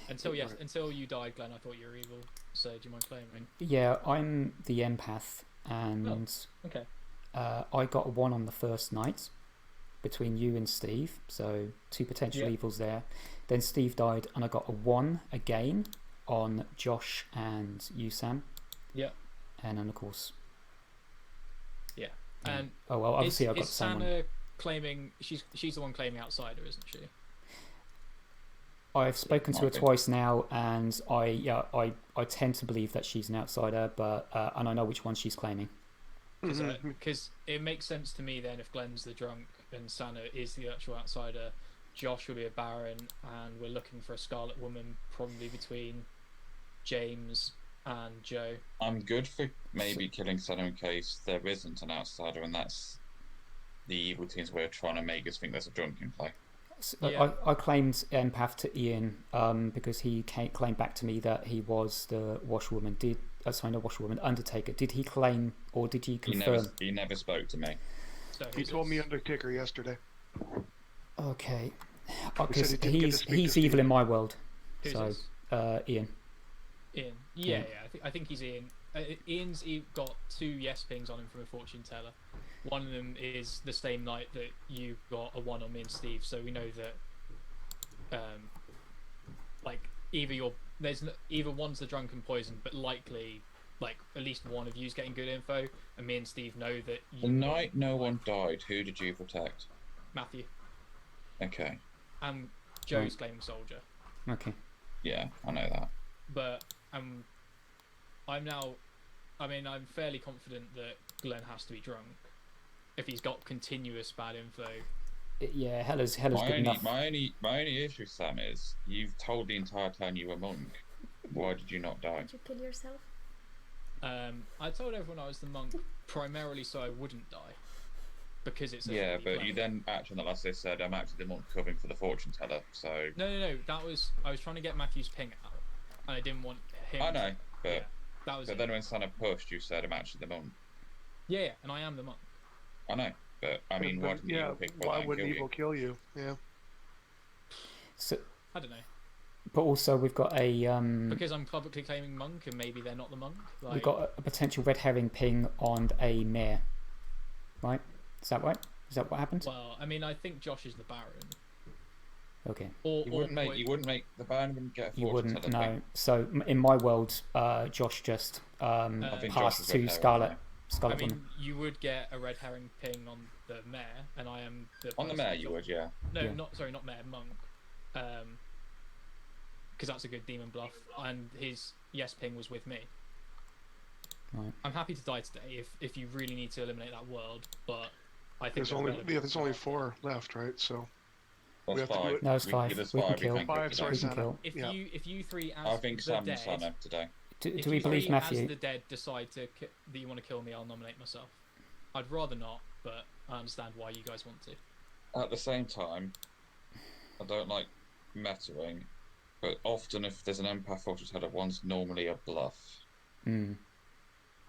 Until you died, Glenn, I thought you were evil. So do you mind claiming? Yeah, I'm the empath, and okay. I got a 1 on the first night between you and Steve, so 2 potential evils there. Then Steve died, and I got a 1 again on Josh and you, Sam. Yeah. And then of course. Yeah. And oh well, obviously I got the same Sana one. Claiming she's the one claiming outsider, isn't she? I've spoken to her twice now, and I tend to believe that she's an outsider, but and I know which one she's claiming. Because it makes sense to me then if Glenn's the drunk and Sana is the actual outsider, Josh will be a Baron, and we're looking for a Scarlet Woman probably between James and Joe. I'm good for maybe killing Sana in case there isn't an outsider, and that's the evil team's way of trying to make us think there's a drunk in play. I claimed empath to Ian because he claimed back to me that he was the washwoman. Undertaker. Did he claim or did he confirm? He never spoke to me. So he told me Undertaker yesterday. Okay, because he's evil in my world. Who's so Ian. Ian. Yeah. I think he's Ian. Ian's got 2 yes pings on him from a fortune teller. One of them is the same night that you got a 1 on me and Steve, so we know that like either one's the drunken poison, but likely like at least one of you's getting good info, and me and Steve know that the night no one died, who did you protect? Matthew. Okay. And Joe's claiming soldier. Okay. Yeah, I know that. But I'm fairly confident that Glenn has to be drunk if he's got continuous bad info. Yeah, Helle's good enough. My only issue, Sam, is you've told the entire town you were monk. Why did you not die? Did you kill yourself? I told everyone I was the monk primarily so I wouldn't die. Because it's but you then actually on the last day said I'm actually the monk covering for the fortune teller. So no. I was trying to get Matthew's ping out, and I didn't want him. I know, but that was. But then when Sana pushed, you said I'm actually the monk. Yeah, and I am the monk. I know, but I mean, why didn't evil pick? Why wouldn't evil kill you? Yeah. So I don't know. But also we've got a because I'm publicly claiming monk, and maybe they're not the monk. Like... We've got a potential red herring ping on a mare, right? Is that right? Is that what happened? Well, I mean, I think Josh is the Baron. Okay. You wouldn't make the Baron wouldn't get. You wouldn't. No. So in my world, Josh just passed to Scarlet. I mean, you would get a red herring ping on the mare, and I am the. On the mare, you would, yeah. No, not mare, monk. Because that's a good demon bluff, and his yes ping was with me. Right. I'm happy to die today if you really need to eliminate that world, but I think there's only 4 left, right? So We That's have to do five. it. No, it's five. There's We can five kill. can Five, kill sorry, We today. can Santa. kill. If you three as I think the Sam dead, Sam today. Do if we you believe three as Matthew? the dead decide that you want to kill me, I'll nominate myself. I'd rather not, but I understand why you guys want to. At the same time, I don't like metaing, but often if there's an empath or just had it one's normally a bluff. Mm.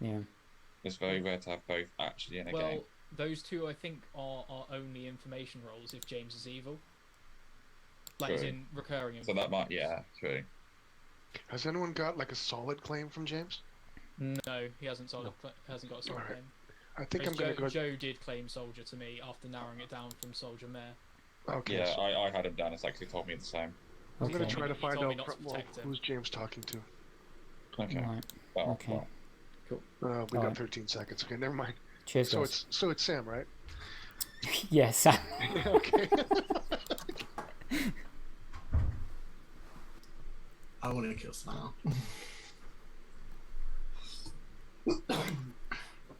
Yeah. It's very rare to have both actually in a Well, game. those two I think are only information rolls if James is evil. Like as True. in recurring So that might, information. yeah, true. Has anyone got like a solid claim from James? No, he hasn't hasn't got a solid Alright. claim. I think Whereas I'm gonna go. Joe did claim soldier to me after narrowing it down from soldier mayor. Okay. Yeah, so I had him down. It's actually told me the same. I'm gonna Okay. try to He find told me out not to well, protect him. who's James talking to. Okay. Right. Well, Okay. well. We got Alright. 13 seconds. Okay, never mind. Cheers, So guys. it's Sam, right? Yes. Okay. I want to kill Snarl.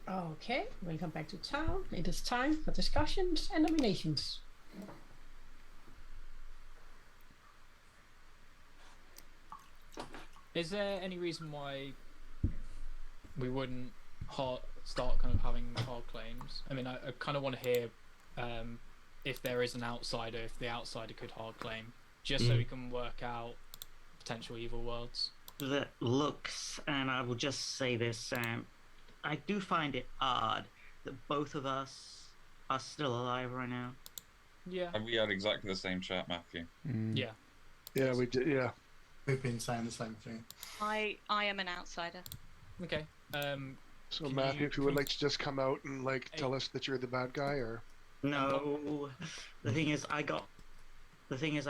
Okay, welcome back to town. It is time for discussions and nominations. Is there any reason why we wouldn't start kind of having hard claims? I mean, I kind of want to hear if there is an outsider, if the outsider could hard claim, just so we can work out potential evil worlds. That looks, and I will just say this, Sam, I do find it odd that both of us are still alive right now. Yeah. And we had exactly the same chat, Matthew. Mm. Yeah. Yeah, we did. Yeah. We've been saying the same thing. I am an outsider. Okay. So Can Matthew, you if you would con- like to just come out and like tell us that you're the bad guy, or No, the thing is, I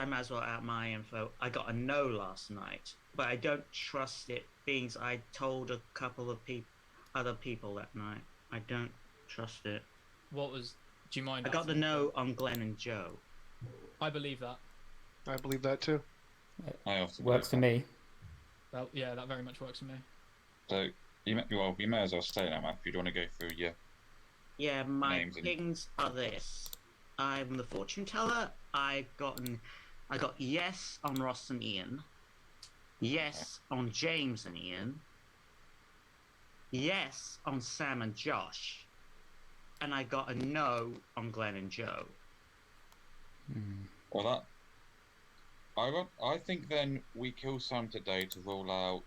might as well add my info. I got a no last night, but I don't trust it, being I told a couple of other people that night. I don't trust it. What was? Do you mind? I got the no on Glenn and Joe. I believe that. I believe that too. I also Works for me. Well, yeah, that very much works for me. So you may as well say now, Matthew. Do you want to go through your Yeah, my names and- things are this. I'm the fortune teller. I got yes on Ross and Ian. Yes on James and Ian. Yes on Sam and Josh. And I got a no on Glenn and Joe. Mm. Well, I think then we kill Sam today to rule out,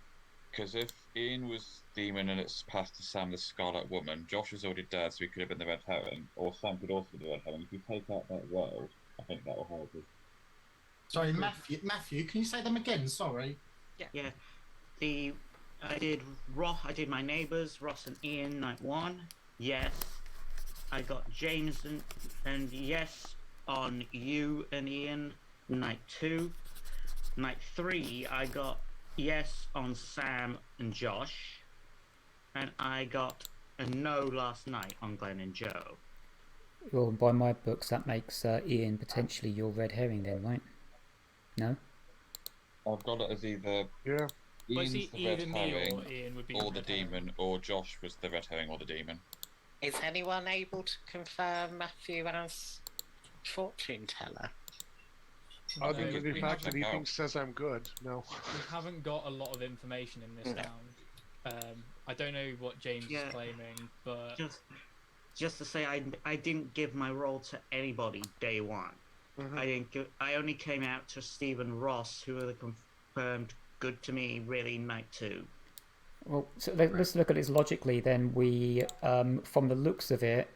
because if Ian was demon and it's passed to Sam the Scarlet Woman, Josh is already dead, so he could have been the Red Herring, or Sam could also be the Red Herring. If you take out that world, I think that will help us. Sorry, Matthew, can you say them again? Sorry. Yeah. I did my neighbours, Ross and Ian, night 1. Yes. I got James and yes on you and Ian, night 2. Night 3, I got yes on Sam and Josh. And I got a no last night on Glenn and Joe. Well, by my books, that makes Ian potentially your red herring then, right? No? I've got it as either Yeah. Well, Ian's see, the Red either me Herring, or Ian would be or the Red Herring. demon, or Josh was the Red Herring or the demon. Is anyone able to confirm Matthew as fortune teller? Other No, than the we fact that haven't- he thinks says I'm good. No. We haven't got a lot of information in this No. town. I don't know what James Yeah. is claiming, but Just to say, I didn't give my role to anybody day 1. Mhm. I only came out to Stephen Ross, who are the confirmed good to me really night 2. Well, so let's look at this logically then. We, from the looks of it,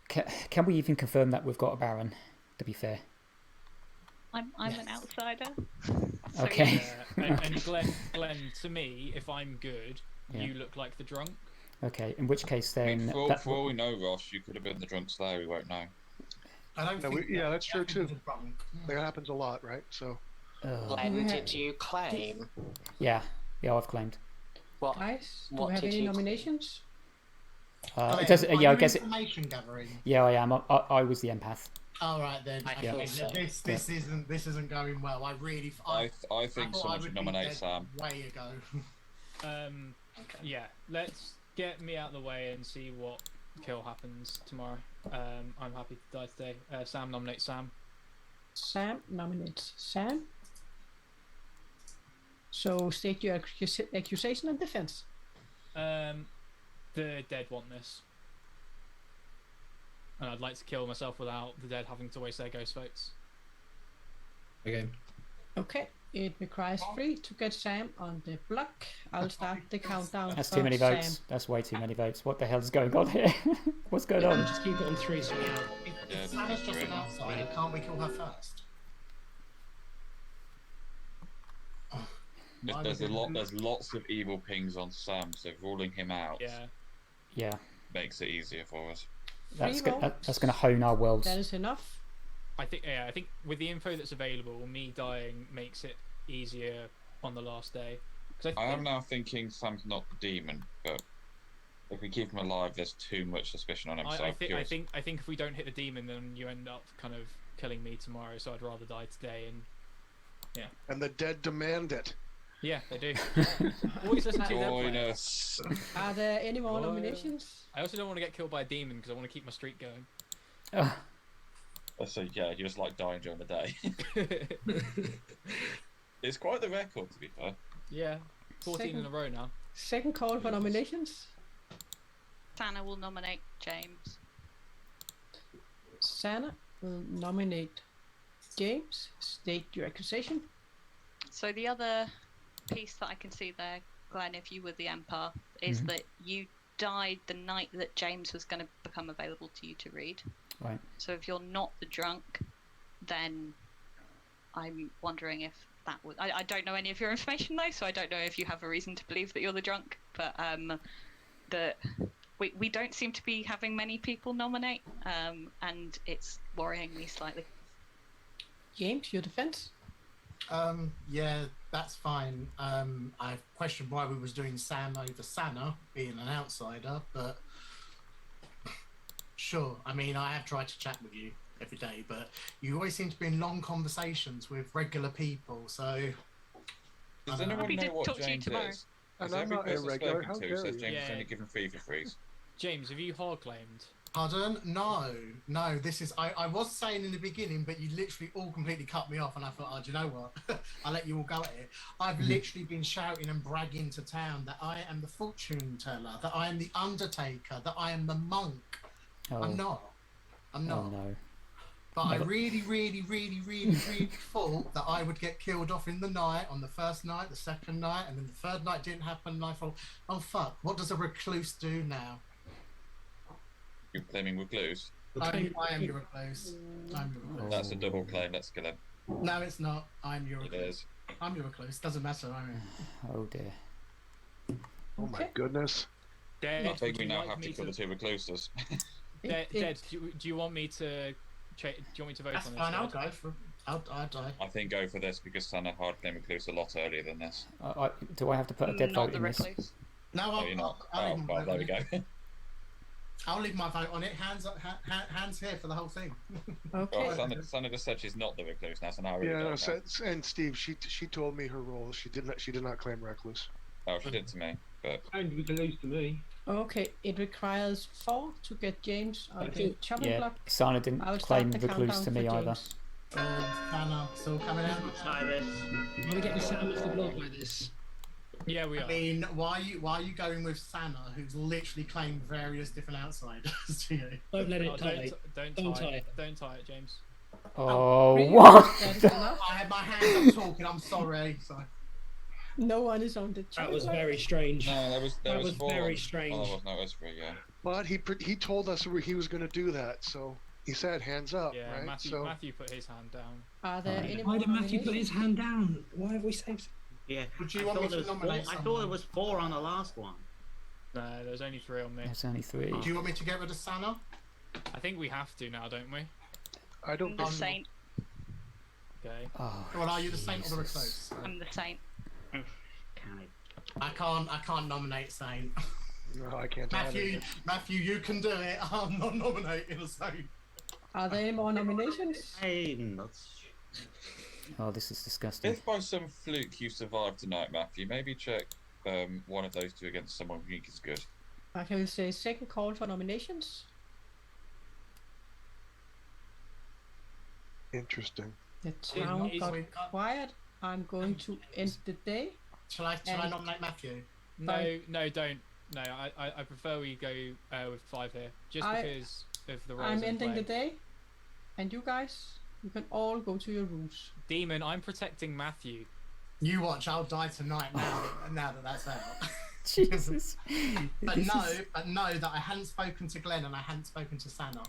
can we even confirm that we've got a Baron, to be fair? I'm an outsider. Okay. and Glenn, to me, if I'm good, Yeah. you look like the drunk. Okay, in which case I then... mean, for all we know, Ross, you could have been the drunk slayer, we won't know. I don't Yeah, think. that's true too. definitely drunk. That happens a lot, right? So Glenn, Yeah. did you claim? Yeah, I've claimed. What? Guys, do What we have did any you- nominations? It does, are yeah, I you guess it... information gathering. Yeah, I am. I was the empath. All right then. I Okay, thought so. This isn't going well. I really. I think thought I someone would should be nominate dead Sam. Way ago. Yeah, let's get me out of the way and see what kill happens tomorrow. I'm happy to die today. Sam, nominate Sam. Sam nominates Sam. So state your accusation and defense. The dead want this. And I'd like to kill myself without the dead having to waste their ghost votes. Okay. Okay, it requires 3 to get Sam on the block. I'll start the countdown. That's for too many votes. Sam. That's way too many votes. What the hell's going on here? What's going on? Just keep it on 3 so we have. Yeah, Sanna's just three. an outsider. Can't we kill her first? There's lots of evil pings on Sam, so ruling him out Yeah, makes it easier for us. that's Three that's going to hone our worlds. That is enough. I think with the info that's available, me dying makes it easier on the last day. 'Cause I am now thinking Sam's not the demon, but if we keep him alive, there's too much suspicion on him. So I think if we don't hit the demon, then you end up kind of killing me tomorrow. So I'd rather die today. And And the dead demand it. yeah, they do. Always listen to them. Joinus. Are there any more What? nominations? I also don't want to get killed by a demon because I want to keep my streak going. So yeah, you just like dying during the day. It's quite the record, to be fair. Yeah, 14 in a row now. Second call for nominations. Sanna will nominate James. Sanna will nominate James. State your accusation. So the other piece that I can see there, Glenn, if you were the empath, is that you died the night that James was going to become available to you to read. Right. So if you're not the drunk, then I'm wondering if that would... I don't know any of your information though, so I don't know if you have a reason to believe that you're the drunk, but we don't seem to be having many people nominate, and it's worrying me slightly. James, your defense. Yeah, that's fine. I questioned why we was doing Sam over Sanna, being an outsider, but sure. I mean, I have tried to chat with you every day, but you always seem to be in long conversations with regular people, so... Does anyone Happy know to what talk to you James tomorrow. is? And Has I'm every not person irregular, spoken how to dare says you. James is Yeah. only given 3 for 3s? James, have you hard claimed? Pardon? No, this is... I was saying in the beginning, but you literally all completely cut me off, and I thought, oh, do you know what? I'll let you all go at it. I've literally been shouting and bragging to town that I am the fortune teller, that I am the undertaker, that I am the monk. Oh. I'm not. Oh no. But I really thought that I would get killed off in the night, on the first night, the second night, and then the third night didn't happen, and I thought, oh fuck, what does a recluse do now? You're claiming recluse? I am your recluse. I'm your recluse. That's a double claim, let's kill him. No, it's not. I'm your It recluse. is. I'm your recluse. Doesn't matter. I'm Oh dear. Oh my goodness. Dead, I think would we you now like have me to kill the 2 recluses. Dead, do you want me to... Do you want me to vote That's on this? fine. I'll Dead? go for. I'll die. I think go for this because Sanna hard claimed recluse a lot earlier than this. Do I have to put a dead Not vote the in this? recluse. No, Oh, you're not. I'll Oh, leave my well, vote there on we it. go. I'll leave my vote on it. Hands up, hands here for the whole thing. Okay. Well, Sanna just said she's not the recluse now, so now I really Yeah, don't know. and Steve, she told me her role. She did not claim recluse. Oh, she did to me, but And we can lose to me. Okay, it requires 4 to get James on the chopping Yeah, block. Sana didn't I'll claim start the recluse to countdown me for either. James. Hannah, still coming out. Cyrus. Are we getting Sam off the block like this? Yeah, we I are. mean, why are you going with Sanna, who's literally claimed various different outsiders to you? Don't let Oh, it tie. don't Don't tie tie it. it. Don't tie it, James. Oh, Really? what? That is enough. I had my hands up talking. I'm sorry. Sorry. No one is on the That chopping was block. very strange. no, there That was was 4. very strange. Oh, there was no, it was 3, yeah. But he told us he was going to do that, so he said hands up, Yeah, right? Matthew put his hand down. Are there any Why more did Matthew put his nominations? hand down? Why have we saved? Yeah. Would you want me to nominate I thought someone? there was 4 on the last one. No, there's only 3 on me. There's only 3. Do you want me to get rid of Sanna? I think we have to now, don't we? I don't The think saint. Okay. Oh, Well, are you the saint or the Jesus. recluse? I'm the saint. Can I? I can't nominate saint. no, I can't. add it. Matthew, you can do it. I'm not nominating a saint. Are there any more nominations? Hey, nuts. Oh, this is disgusting. If by some fluke you survive tonight, Matthew, maybe check one of those 2 against someone who you think is good. I can say second call for nominations. Interesting. The town is- got quiet. I'm going to end the day. Shall I nominate Matthew? No, don't. No, I prefer we go with 5 here, just because of the roles. I'm in ending play. the day, and you guys, you can all go to your rooms. Demon, I'm protecting Matthew. You watch, I'll die tonight now that that's out. Jesus. But know that I hadn't spoken to Glenn and I hadn't spoken to Sana.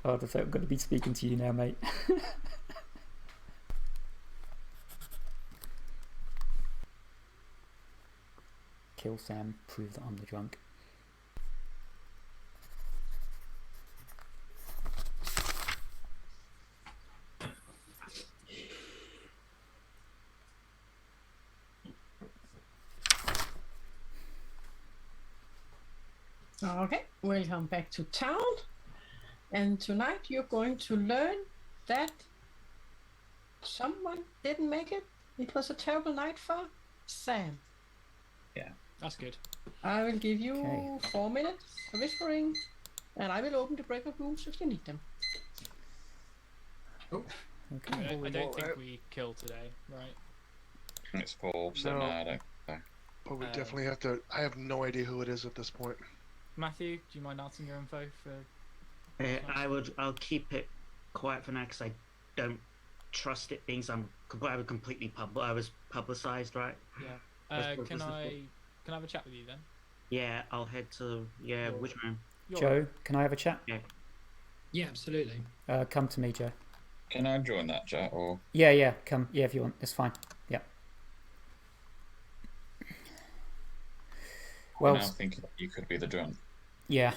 Oh, I'm going to be speaking to you now, mate. Kill Sam, prove that I'm the drunk. Okay, welcome back to town. And tonight you're going to learn that someone didn't make it. It was a terrible night for Sam. Yeah, that's good. I will give you 4 minutes for whispering, and I will open the breakout rooms if you need them. Oh. Okay. I don't think we kill today, right? It's Paul, so No. no, I don't think. But we definitely have to. I have no idea who it is at this point. Matthew, do you mind answering your info for? I'll keep it quiet for now because I don't trust it being I was publicized, right? Yeah. Can I have a chat with you then? Yeah, I'll head to which room? Joe, can I have a chat? Yeah, absolutely. Come to me, Joe. Can I join that chat or? Yeah, come. Yeah, if you want, it's fine. Yeah. Well, I'm now thinking you could be the drunk. Yeah,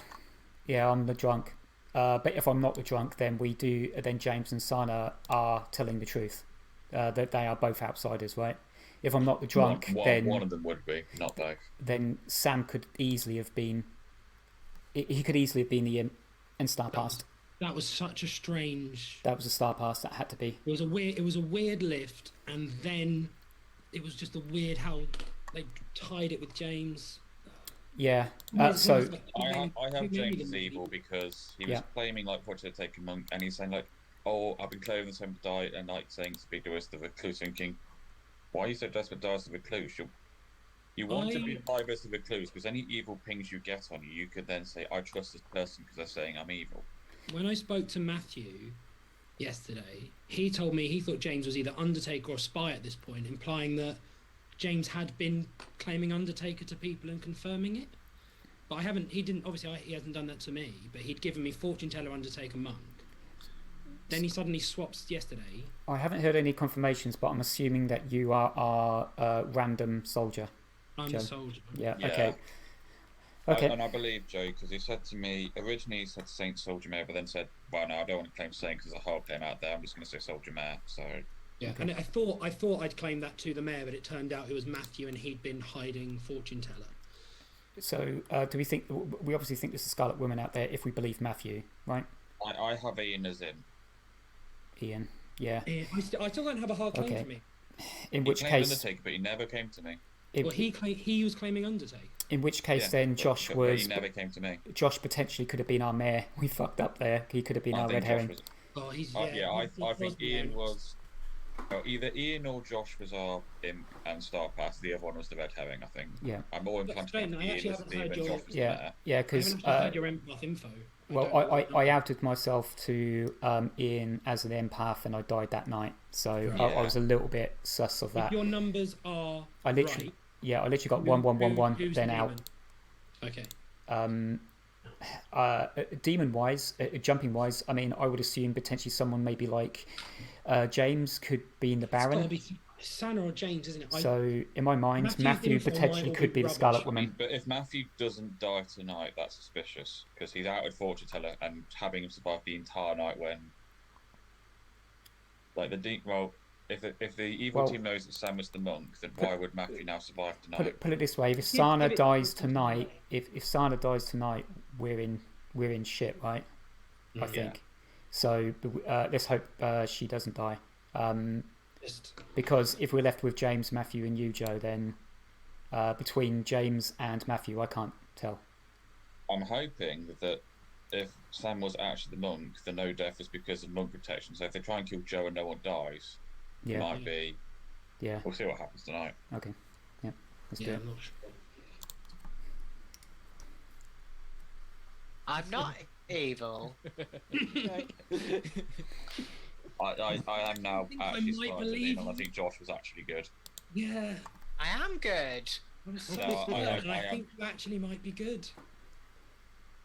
I'm the drunk. But if I'm not the drunk, then then James and Sana are telling the truth. That they are both outsiders, right? If I'm not the drunk, then one of them would be, not both. Then Sam could easily have been. He could easily have been the imp and Star Past. That was such a strange. That was a Star Pass. That had to be. It was a weird lift, and then it was just a weird how they tied it with James. Yeah. So I have James as evil because he was claiming like what to take a monk, and he's saying like, "Oh, I've been clothing the same diet," and like saying speak to us the recluse, thinking, "Why are you so desperate to die as the recluse? You want to be alive as the recluse because any evil pings you get on you, you could then say, I trust this person because they're saying I'm evil." When I spoke to Matthew yesterday, he told me he thought James was either Undertaker or Spy at this point, implying that James had been claiming Undertaker to people and confirming it. But he hasn't done that to me, but he'd given me Fortune Teller, Undertaker, Monk. Then he suddenly swaps yesterday. I haven't heard any confirmations, but I'm assuming that you are our random soldier. I'm a soldier. Yeah. Okay. And I believe Joe because he said to me originally he said Saint Soldier Mayor, but then said, "Well, no, I don't want to claim Saint because the whole claim out there. I'm just going to say Soldier Mayor." So. Yeah, and I thought I'd claimed that to the mayor, but it turned out it was Matthew, and he'd been hiding Fortune Teller. So, do we think we obviously think there's a Scarlet Woman out there if we believe Matthew, right? I have Ian as in. Ian, yeah. I still don't have a hard claim to me. In which case, Undertaker, but he never came to me. Well, he was claiming Undertaker. In which case, then Josh was. He never came to me. Josh potentially could have been our mayor. We fucked up there. He could have been our red herring. I think Ian was. Well, either Ian or Josh was our imp and Star Pass. The other one was the red herring, I think. Yeah. I'm more inclined to think Ian was the demon, Josh was the mayor. Yeah, because. I haven't heard your empath info. Well, I outed myself to Ian as an empath, and I died that night. So I was a little bit sus of that. If your numbers are I literally got 1111, then out. Okay. Demon wise, jumping wise, I mean, I would assume potentially someone maybe like James could be in the Baron. It's got to be Sana or James, isn't it? So in my mind, Matthew potentially could be the Scarlet Woman. But if Matthew doesn't die tonight, that's suspicious because he's outed Fortune Teller and having him survive the entire night when, like if the evil team knows that Sam was the monk, then why would Matthew now survive tonight? Put it this way: if Sana dies tonight, if Sana dies tonight, we're in shit, right? I think. So let's hope she doesn't die. Because if we're left with James, Matthew, and you, Joe, then between James and Matthew, I can't tell. I'm hoping that if Sam was actually the monk, the no death is because of monk protection. So if they try and kill Joe and no one dies, it might be. Yeah. We'll see what happens tonight. Okay. Yep. Let's do Yeah, it. I'm not sure. I'm not evil. I am now think I actually might surprised at believe Ian, and I you. think Josh was actually good. Yeah. I am good. I'm so No, scared, and I I am- think you actually might be good.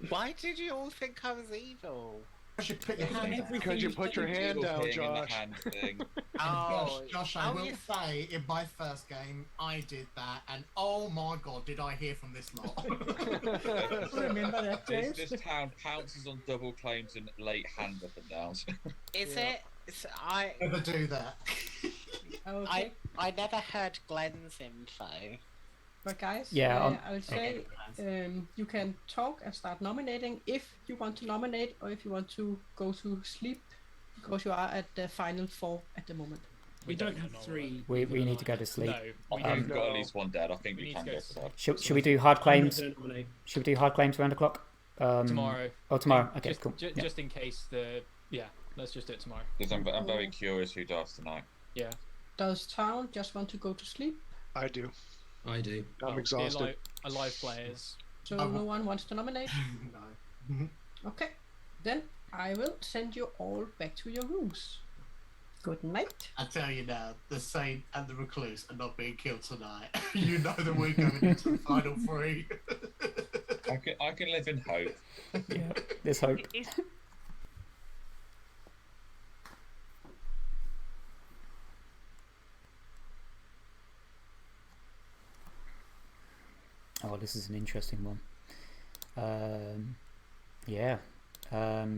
Why did you all think I was evil? You should put your hand down. Because you put your hand down, Thing in the Josh. hand thing. Oh, Josh, I oh, will yes. say, in my first game, I did that, and oh my god, did I hear from this lot. Remember that, James? This town pounces on double claims and late hand up and downs. Is it? I Never do that. Okay. I never heard Glenn's info. But guys, Yeah, I would say you can talk and start nominating if you want to nominate or if you want to go to sleep, because you are at the final 4 at the moment. We don't have 3. We need to go to sleep. No, we I think don't. we've got at least one dead. I think We we need can to go go to to that. Should we do hard claims? I'm not gonna nominate. Should we do hard claims around the clock? Tomorrow. Oh, tomorrow. Okay, Just, cool. Yeah. just in case let's just do it tomorrow. Because I'm very curious who dies tonight. Yeah. Does Town just want to go to sleep? I do. I do. I'm exhausted. Alive players. So no one wants to nominate? No. Okay. Then I will send you all back to your rooms. Good night. I tell you now, the Saint and the Recluse are not being killed tonight. You know that we're going into the final 3. I can live in hope. Yeah, there's hope. Oh, this is an interesting one. Yeah,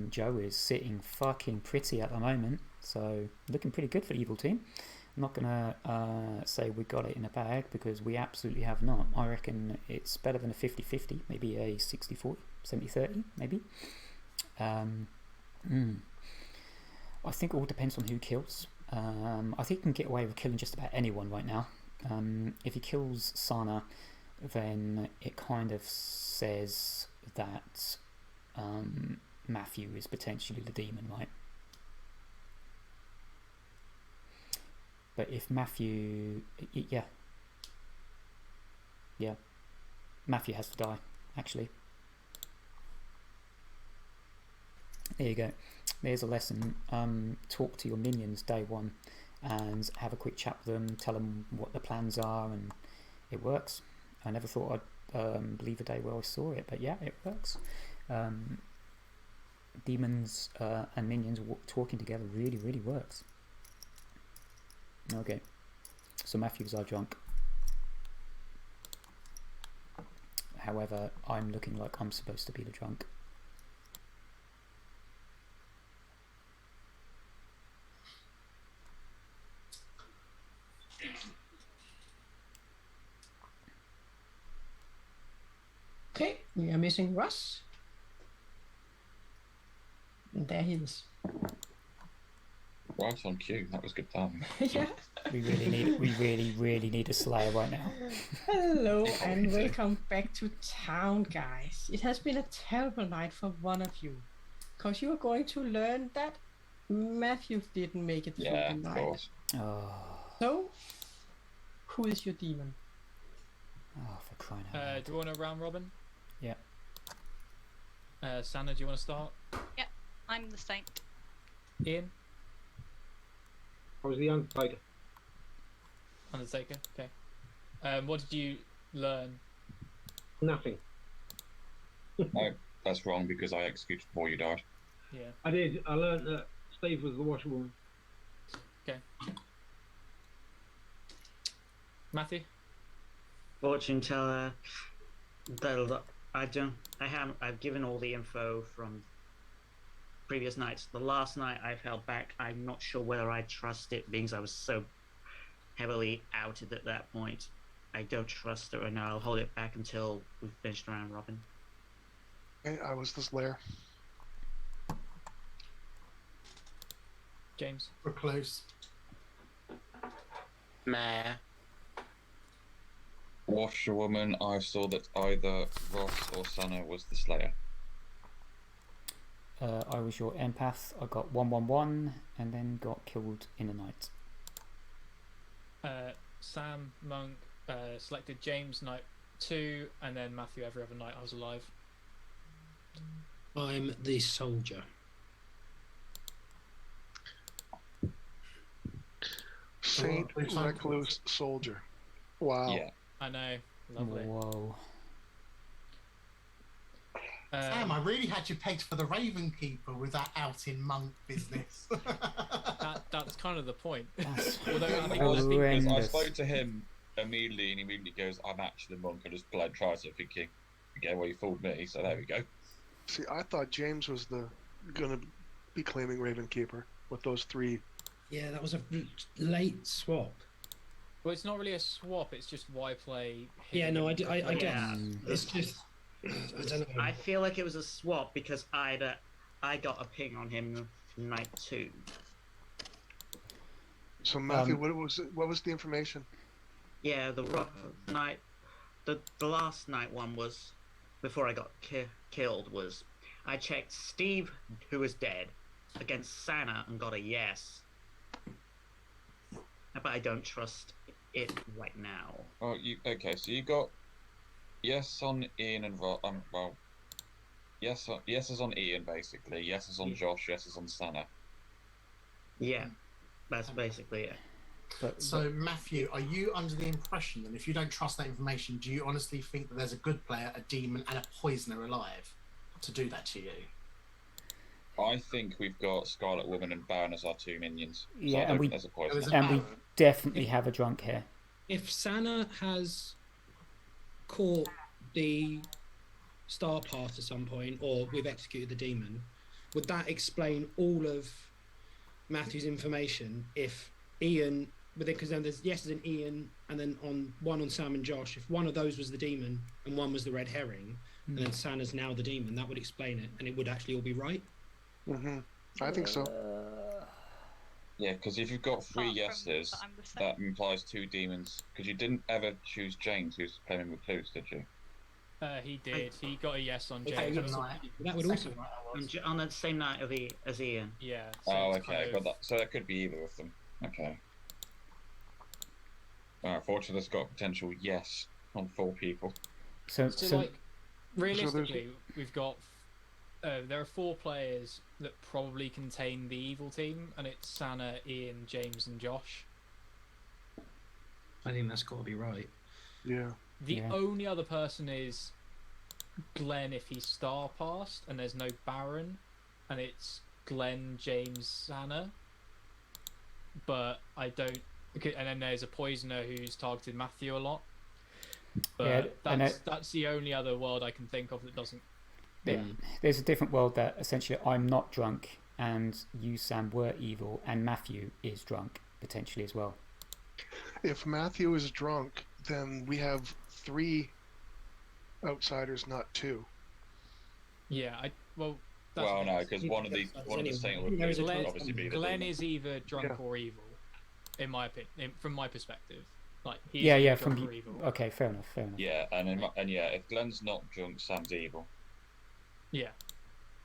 Joe is sitting fucking pretty at the moment, so looking pretty good for the evil team. I'm not gonna say we got it in a bag, because we absolutely have not. I reckon it's better than a 50-50, maybe a 60-40, 70-30, maybe. I think it all depends on who kills. I think he can get away with killing just about anyone right now. If he kills Sana, then it kind of says that Matthew is potentially the demon, right? But if Matthew, yeah, Matthew has to die, actually. There you go. There's a lesson. Talk to your minions day 1 and have a quick chat with them, tell them what the plans are, and it works. I never thought I'd believe a day where I saw it, but yeah, it works. Demons and minions talking together really, really works. Okay, so Matthew's our drunk. However, I'm looking like I'm supposed to be the drunk. Okay, we are missing Russ. And there he is. Right on cue. That was good timing. Yeah. We really need a Slayer right now. Hello and welcome back to town, guys. It has been a terrible night for one of you, because you are going to learn that Matthew didn't make it through Yeah, the of night. course. Oh, So, who is your demon? for crying out loud. Do you want a round robin? Yeah. Sana, do you want to start? I'm the Saint. Ian? I was the Undertaker. Undertaker? Okay. What did you learn? Nothing. No, that's wrong, because I executed before you died. Yeah. I did. I learned that Steve was the washerwoman. Okay. Matthew? Fortune teller. I've given all the info from previous nights. The last night I've held back. I'm not sure whether I trust it, because I was so heavily outed at that point. I don't trust it right now. I'll hold it back until we've finished round robin. Okay, I was the Slayer. James? Recluse. Meh. Washerwoman, I saw that either Ross or Sana was the Slayer. I was your empath. I got 111 and then got killed in the night. Sam Monk selected James night 2, and then Matthew every other night I was alive. I'm the soldier. Saint Recluse Soldier. Wow. Yeah. I know. Lovely. Whoa. Sam, I really had you pegged for the Raven Keeper with that out in monk business. That's kind of the point. Although I think because I spoke to him immediately, and he immediately goes, "I'm actually the monk." I just bled tries it, thinking, "Okay, well, you fooled me." So there we go. See, I thought James was gonna be claiming Raven Keeper with those 3. Yeah, that was a late swap. Well, it's not really a swap. It's just why play. Yeah, no, I guess Yeah. it's just. I don't know. I feel like it was a swap because I got a ping on him from night 2. So Matthew, what was the information? Yeah, the night, the last night one was before I got killed. Was I checked Steve, who was dead, against Sana and got a yes, but I don't trust it right now. Oh, okay? So you got yes on Ian and well, yes is on Ian basically. Yes is on Josh. Yes is on Sana. Yeah, that's basically it. So, Matthew, are you under the impression that if you don't trust that information, do you honestly think that there's a good player, a demon, and a poisoner alive to do that to you? I think we've got Scarlet Woman and Baron as our 2 minions. Yeah, so and we as a poison. and we definitely have a drunk here. If Sana has caught the star path at some point, or we've executed the demon, would that explain all of Matthew's information? If Ian, because then there's yeses in Ian, and then on Sam and Josh. If one of those was the demon and one was the red herring, and then Sana's now the demon, that would explain it, and it would actually all be right. I think so. Yeah, because if you've got 3 yeses, that implies 2 demons. Because you didn't ever choose James, who's playing Recluse, did you? He did. He got a yes on Okay, James. That would also On the same night as Ian. Yeah. Oh, it's okay. kind of- So that could be either of them. Okay. Fortunately, it's got a potential yes on 4 people. So like, realistically, we've got. There are 4 players that probably contain the evil team, and it's Sana, Ian, James, and Josh. I think that's got to be right. Yeah. The only other person is Glenn if he's star passed, and there's no Baron, and it's Glenn, James, Sana. But I don't. Okay, and then there's a poisoner who's targeted Matthew a lot. But that's the only other world I can think of that doesn't. There's a different world that essentially I'm not drunk, and you, Sam, were evil, and Matthew is drunk potentially as well. If Matthew is drunk, then we have 3 outsiders, not 2. Yeah, no, because one of the Saint would obviously be the Glenn demon. is either drunk or evil, in my opinion, from my perspective. Like he's from drunk or evil. Okay, fair enough. Yeah, if Glenn's not drunk, Sam's evil. Yeah.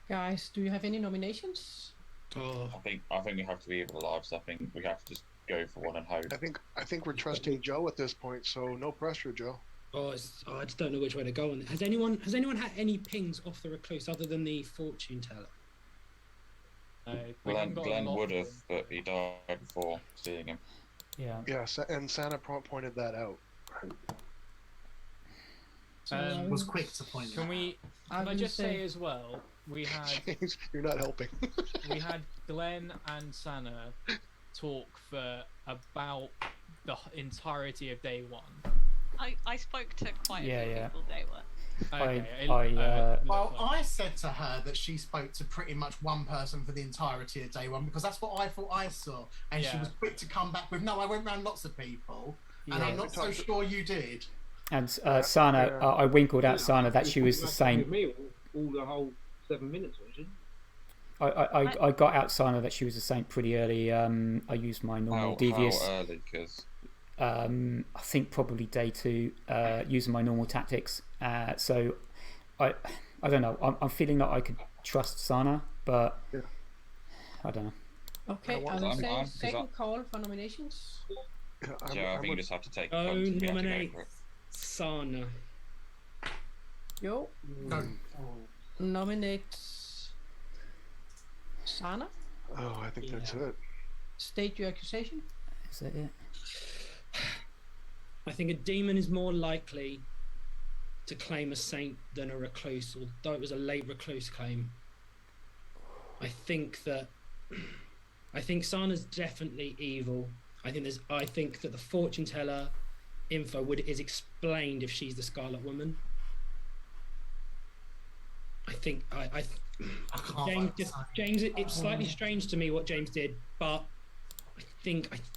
Guys, do you have any nominations? Oh, I think we have to be evil alive. So I think we have to just go for one and hope. I think we're trusting Joe at this point, so no pressure, Joe. I just don't know which way to go on it. Has anyone had any pings off the Recluse other than the fortune teller? Glenn would have, but he died before seeing him. Yeah. Yeah, and Santa pointed that out. Was quick to point. Can I just say as well? We had. James, you're not helping. We had Glenn and Sana talk for about the entirety of day 1. I spoke to quite a few people day 1. Okay. Well, I said to her that she spoke to pretty much one person for the entirety of day 1 because that's what I thought I saw, and she was quick to come back with, "No, I went round lots of people, and I'm not so sure you did." And Sana, I winkled at Sana that she was the same. Me all the whole 7 minutes, wasn't she? I got out Sana that she was the same pretty early. I used my normal devious. How early? Because I think probably day 2, using my normal tactics. So I don't know. I'm feeling that I could trust Sana but Yeah. I don't know. Okay, I I will I'm- say I'm- 'cause call for nominations. Yeah, So I think you just have to take Oh, punch if you have to go nominate for it. Sana. Yo, Go. nominate Sana. Oh, I think that's it. State your accusation. Is that it? I think a demon is more likely to claim a saint than a recluse, although it was a late recluse claim. I think Sana's definitely evil. I think that the fortune teller info is explained if she's the Scarlet Woman. I think I can't James, vote Sana. James, it's slightly strange to me what James did, but I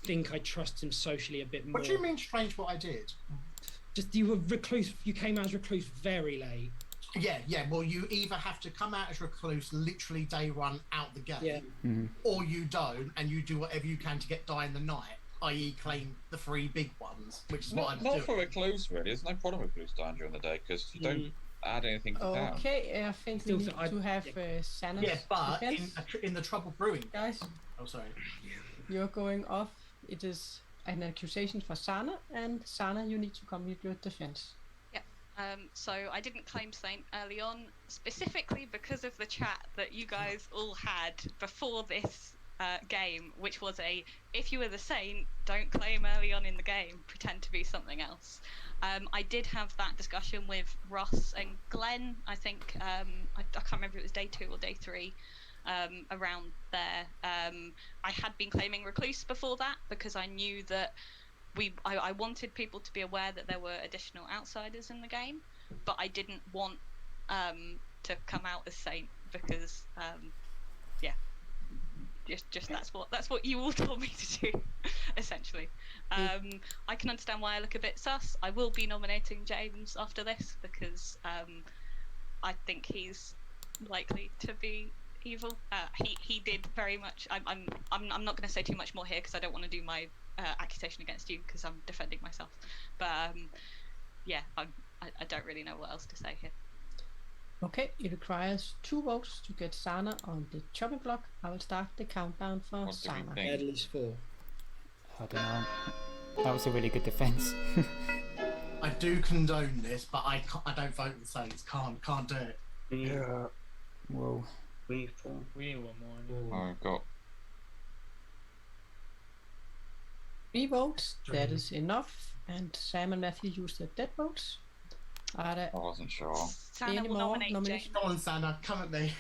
think I trust him socially a bit more. What do you mean strange what I did? Just you were recluse. You came out as recluse very late. Yeah. Well, you either have to come out as recluse literally day one out the gate, Yeah. or you don't, and you do whatever you can to get die in the night, i.e., claim the 3 big ones, which is what I'm Not doing. for recluse, really. There's no problem with recluse dying during the day because you don't add anything to town. Okay, I think Still, we need to have Sana's Yeah, but defense. in the Trouble Brewing, Guys, oh sorry, you're going off. It is an accusation for Sana, and Sana, you need to come with your defense. So I didn't claim Saint early on, specifically because of the chat that you guys all had before this game, which was if you were the Saint, don't claim early on in the game, pretend to be something else. I did have that discussion with Ross and Glenn, I think, I can't remember if it was day 2 or day 3, around there. I had been claiming recluse before that because I knew that I wanted people to be aware that there were additional outsiders in the game, but I didn't want to come out as Saint because just that's what you all told me to do essentially. I can understand why I look a bit sus. I will be nominating James after this because I think he's likely to be evil. He did very much. I'm not going to say too much more here because I don't want to do my accusation against you because I'm defending myself. But I don't really know what else to say here. Okay, it requires 2 votes to get Sana on the chopping block. I will start the countdown for What do we Sana. think? At least 4. I don't know. That was a really good defense. I do condone this, but I don't vote with Saints. Can't do it. Yeah. Whoa. 3, 4. We need one more. I've got 3 votes, that is enough. And Sam and Matthew used their dead votes. Are there I wasn't sure. Sana any will more nominate nominations? Go on, Sana, come at me.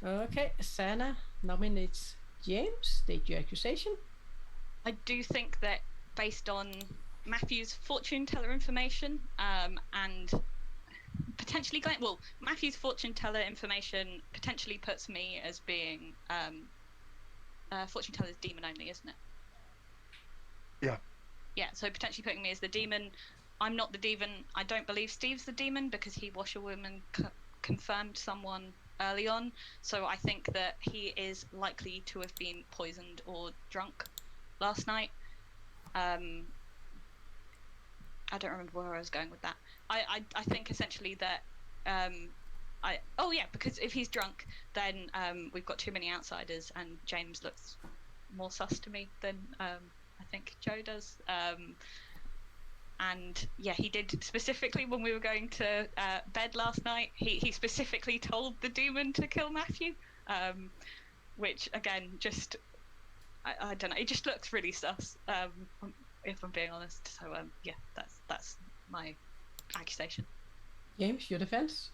Okay, Sana nominates James. State your accusation. I do think that based on Matthew's fortune teller information and potentially Matthew's fortune teller information potentially puts me as being fortune teller's demon only, isn't it? Yeah, so potentially putting me as the demon. I'm not the demon. I don't believe Steve's the demon because he washerwoman confirmed someone early on. So I think that he is likely to have been poisoned or drunk last night. I don't remember where I was going with that. I think essentially that because if he's drunk, then we've got too many outsiders, and James looks more sus to me than I think Joe does. And yeah, he did specifically when we were going to bed last night. He specifically told the demon to kill Matthew, which again, just I don't know. It just looks really sus. If I'm being honest. So yeah, that's my accusation. James, your defense.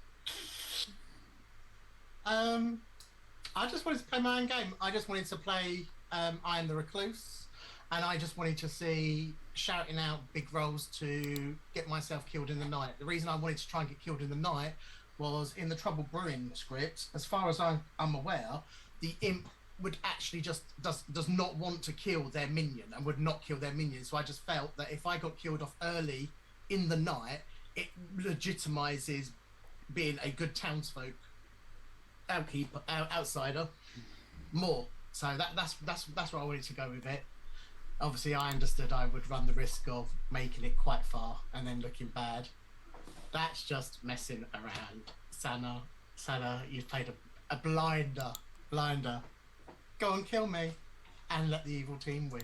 I just wanted to play my own game. I just wanted to play I Am the Recluse, and I just wanted to see shouting out big roles to get myself killed in the night. The reason I wanted to try and get killed in the night was in the Trouble Brewing script. As far as I'm aware, the imp would actually just does not want to kill their minion and would not kill their minion. So I just felt that if I got killed off early in the night, it legitimizes being a good townsfolk outsider more. So that's where I wanted to go with it. Obviously, I understood I would run the risk of making it quite far and then looking bad. That's just messing around. Sana, you've played A blinder. Go and kill me, and let the evil team win.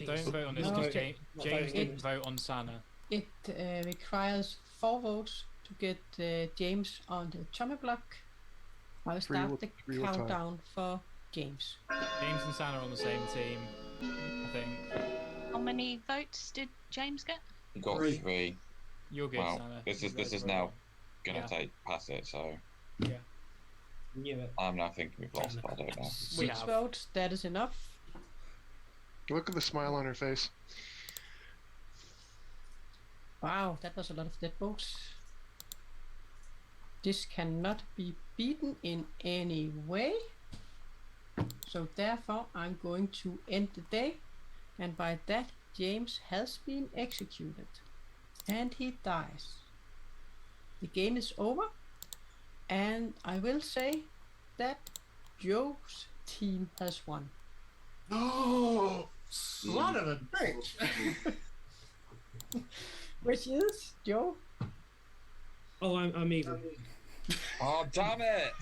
Don't vote on this No, because okay. James didn't vote on Sana. It requires 4 votes to get James on the chopping block. I'll start the three will tie. countdown for James. James and Sana are on the same team, I think. How many votes did James get? You got 3. You're good, Well, Sana. this You is voted now well. gonna take pass it. So Knew it. I'm now thinking we've lost, but I don't know. We 6 have. votes, that is enough. Look at the smile on her face. Wow, that was a lot of dead votes. This cannot be beaten in any way. So therefore I'm going to end the day, and by that James has been executed and he dies. The game is over, and I will say that Joe's team has won. Oh, son of a bitch! Which is Joe. Oh, I'm evil. Oh, damn it!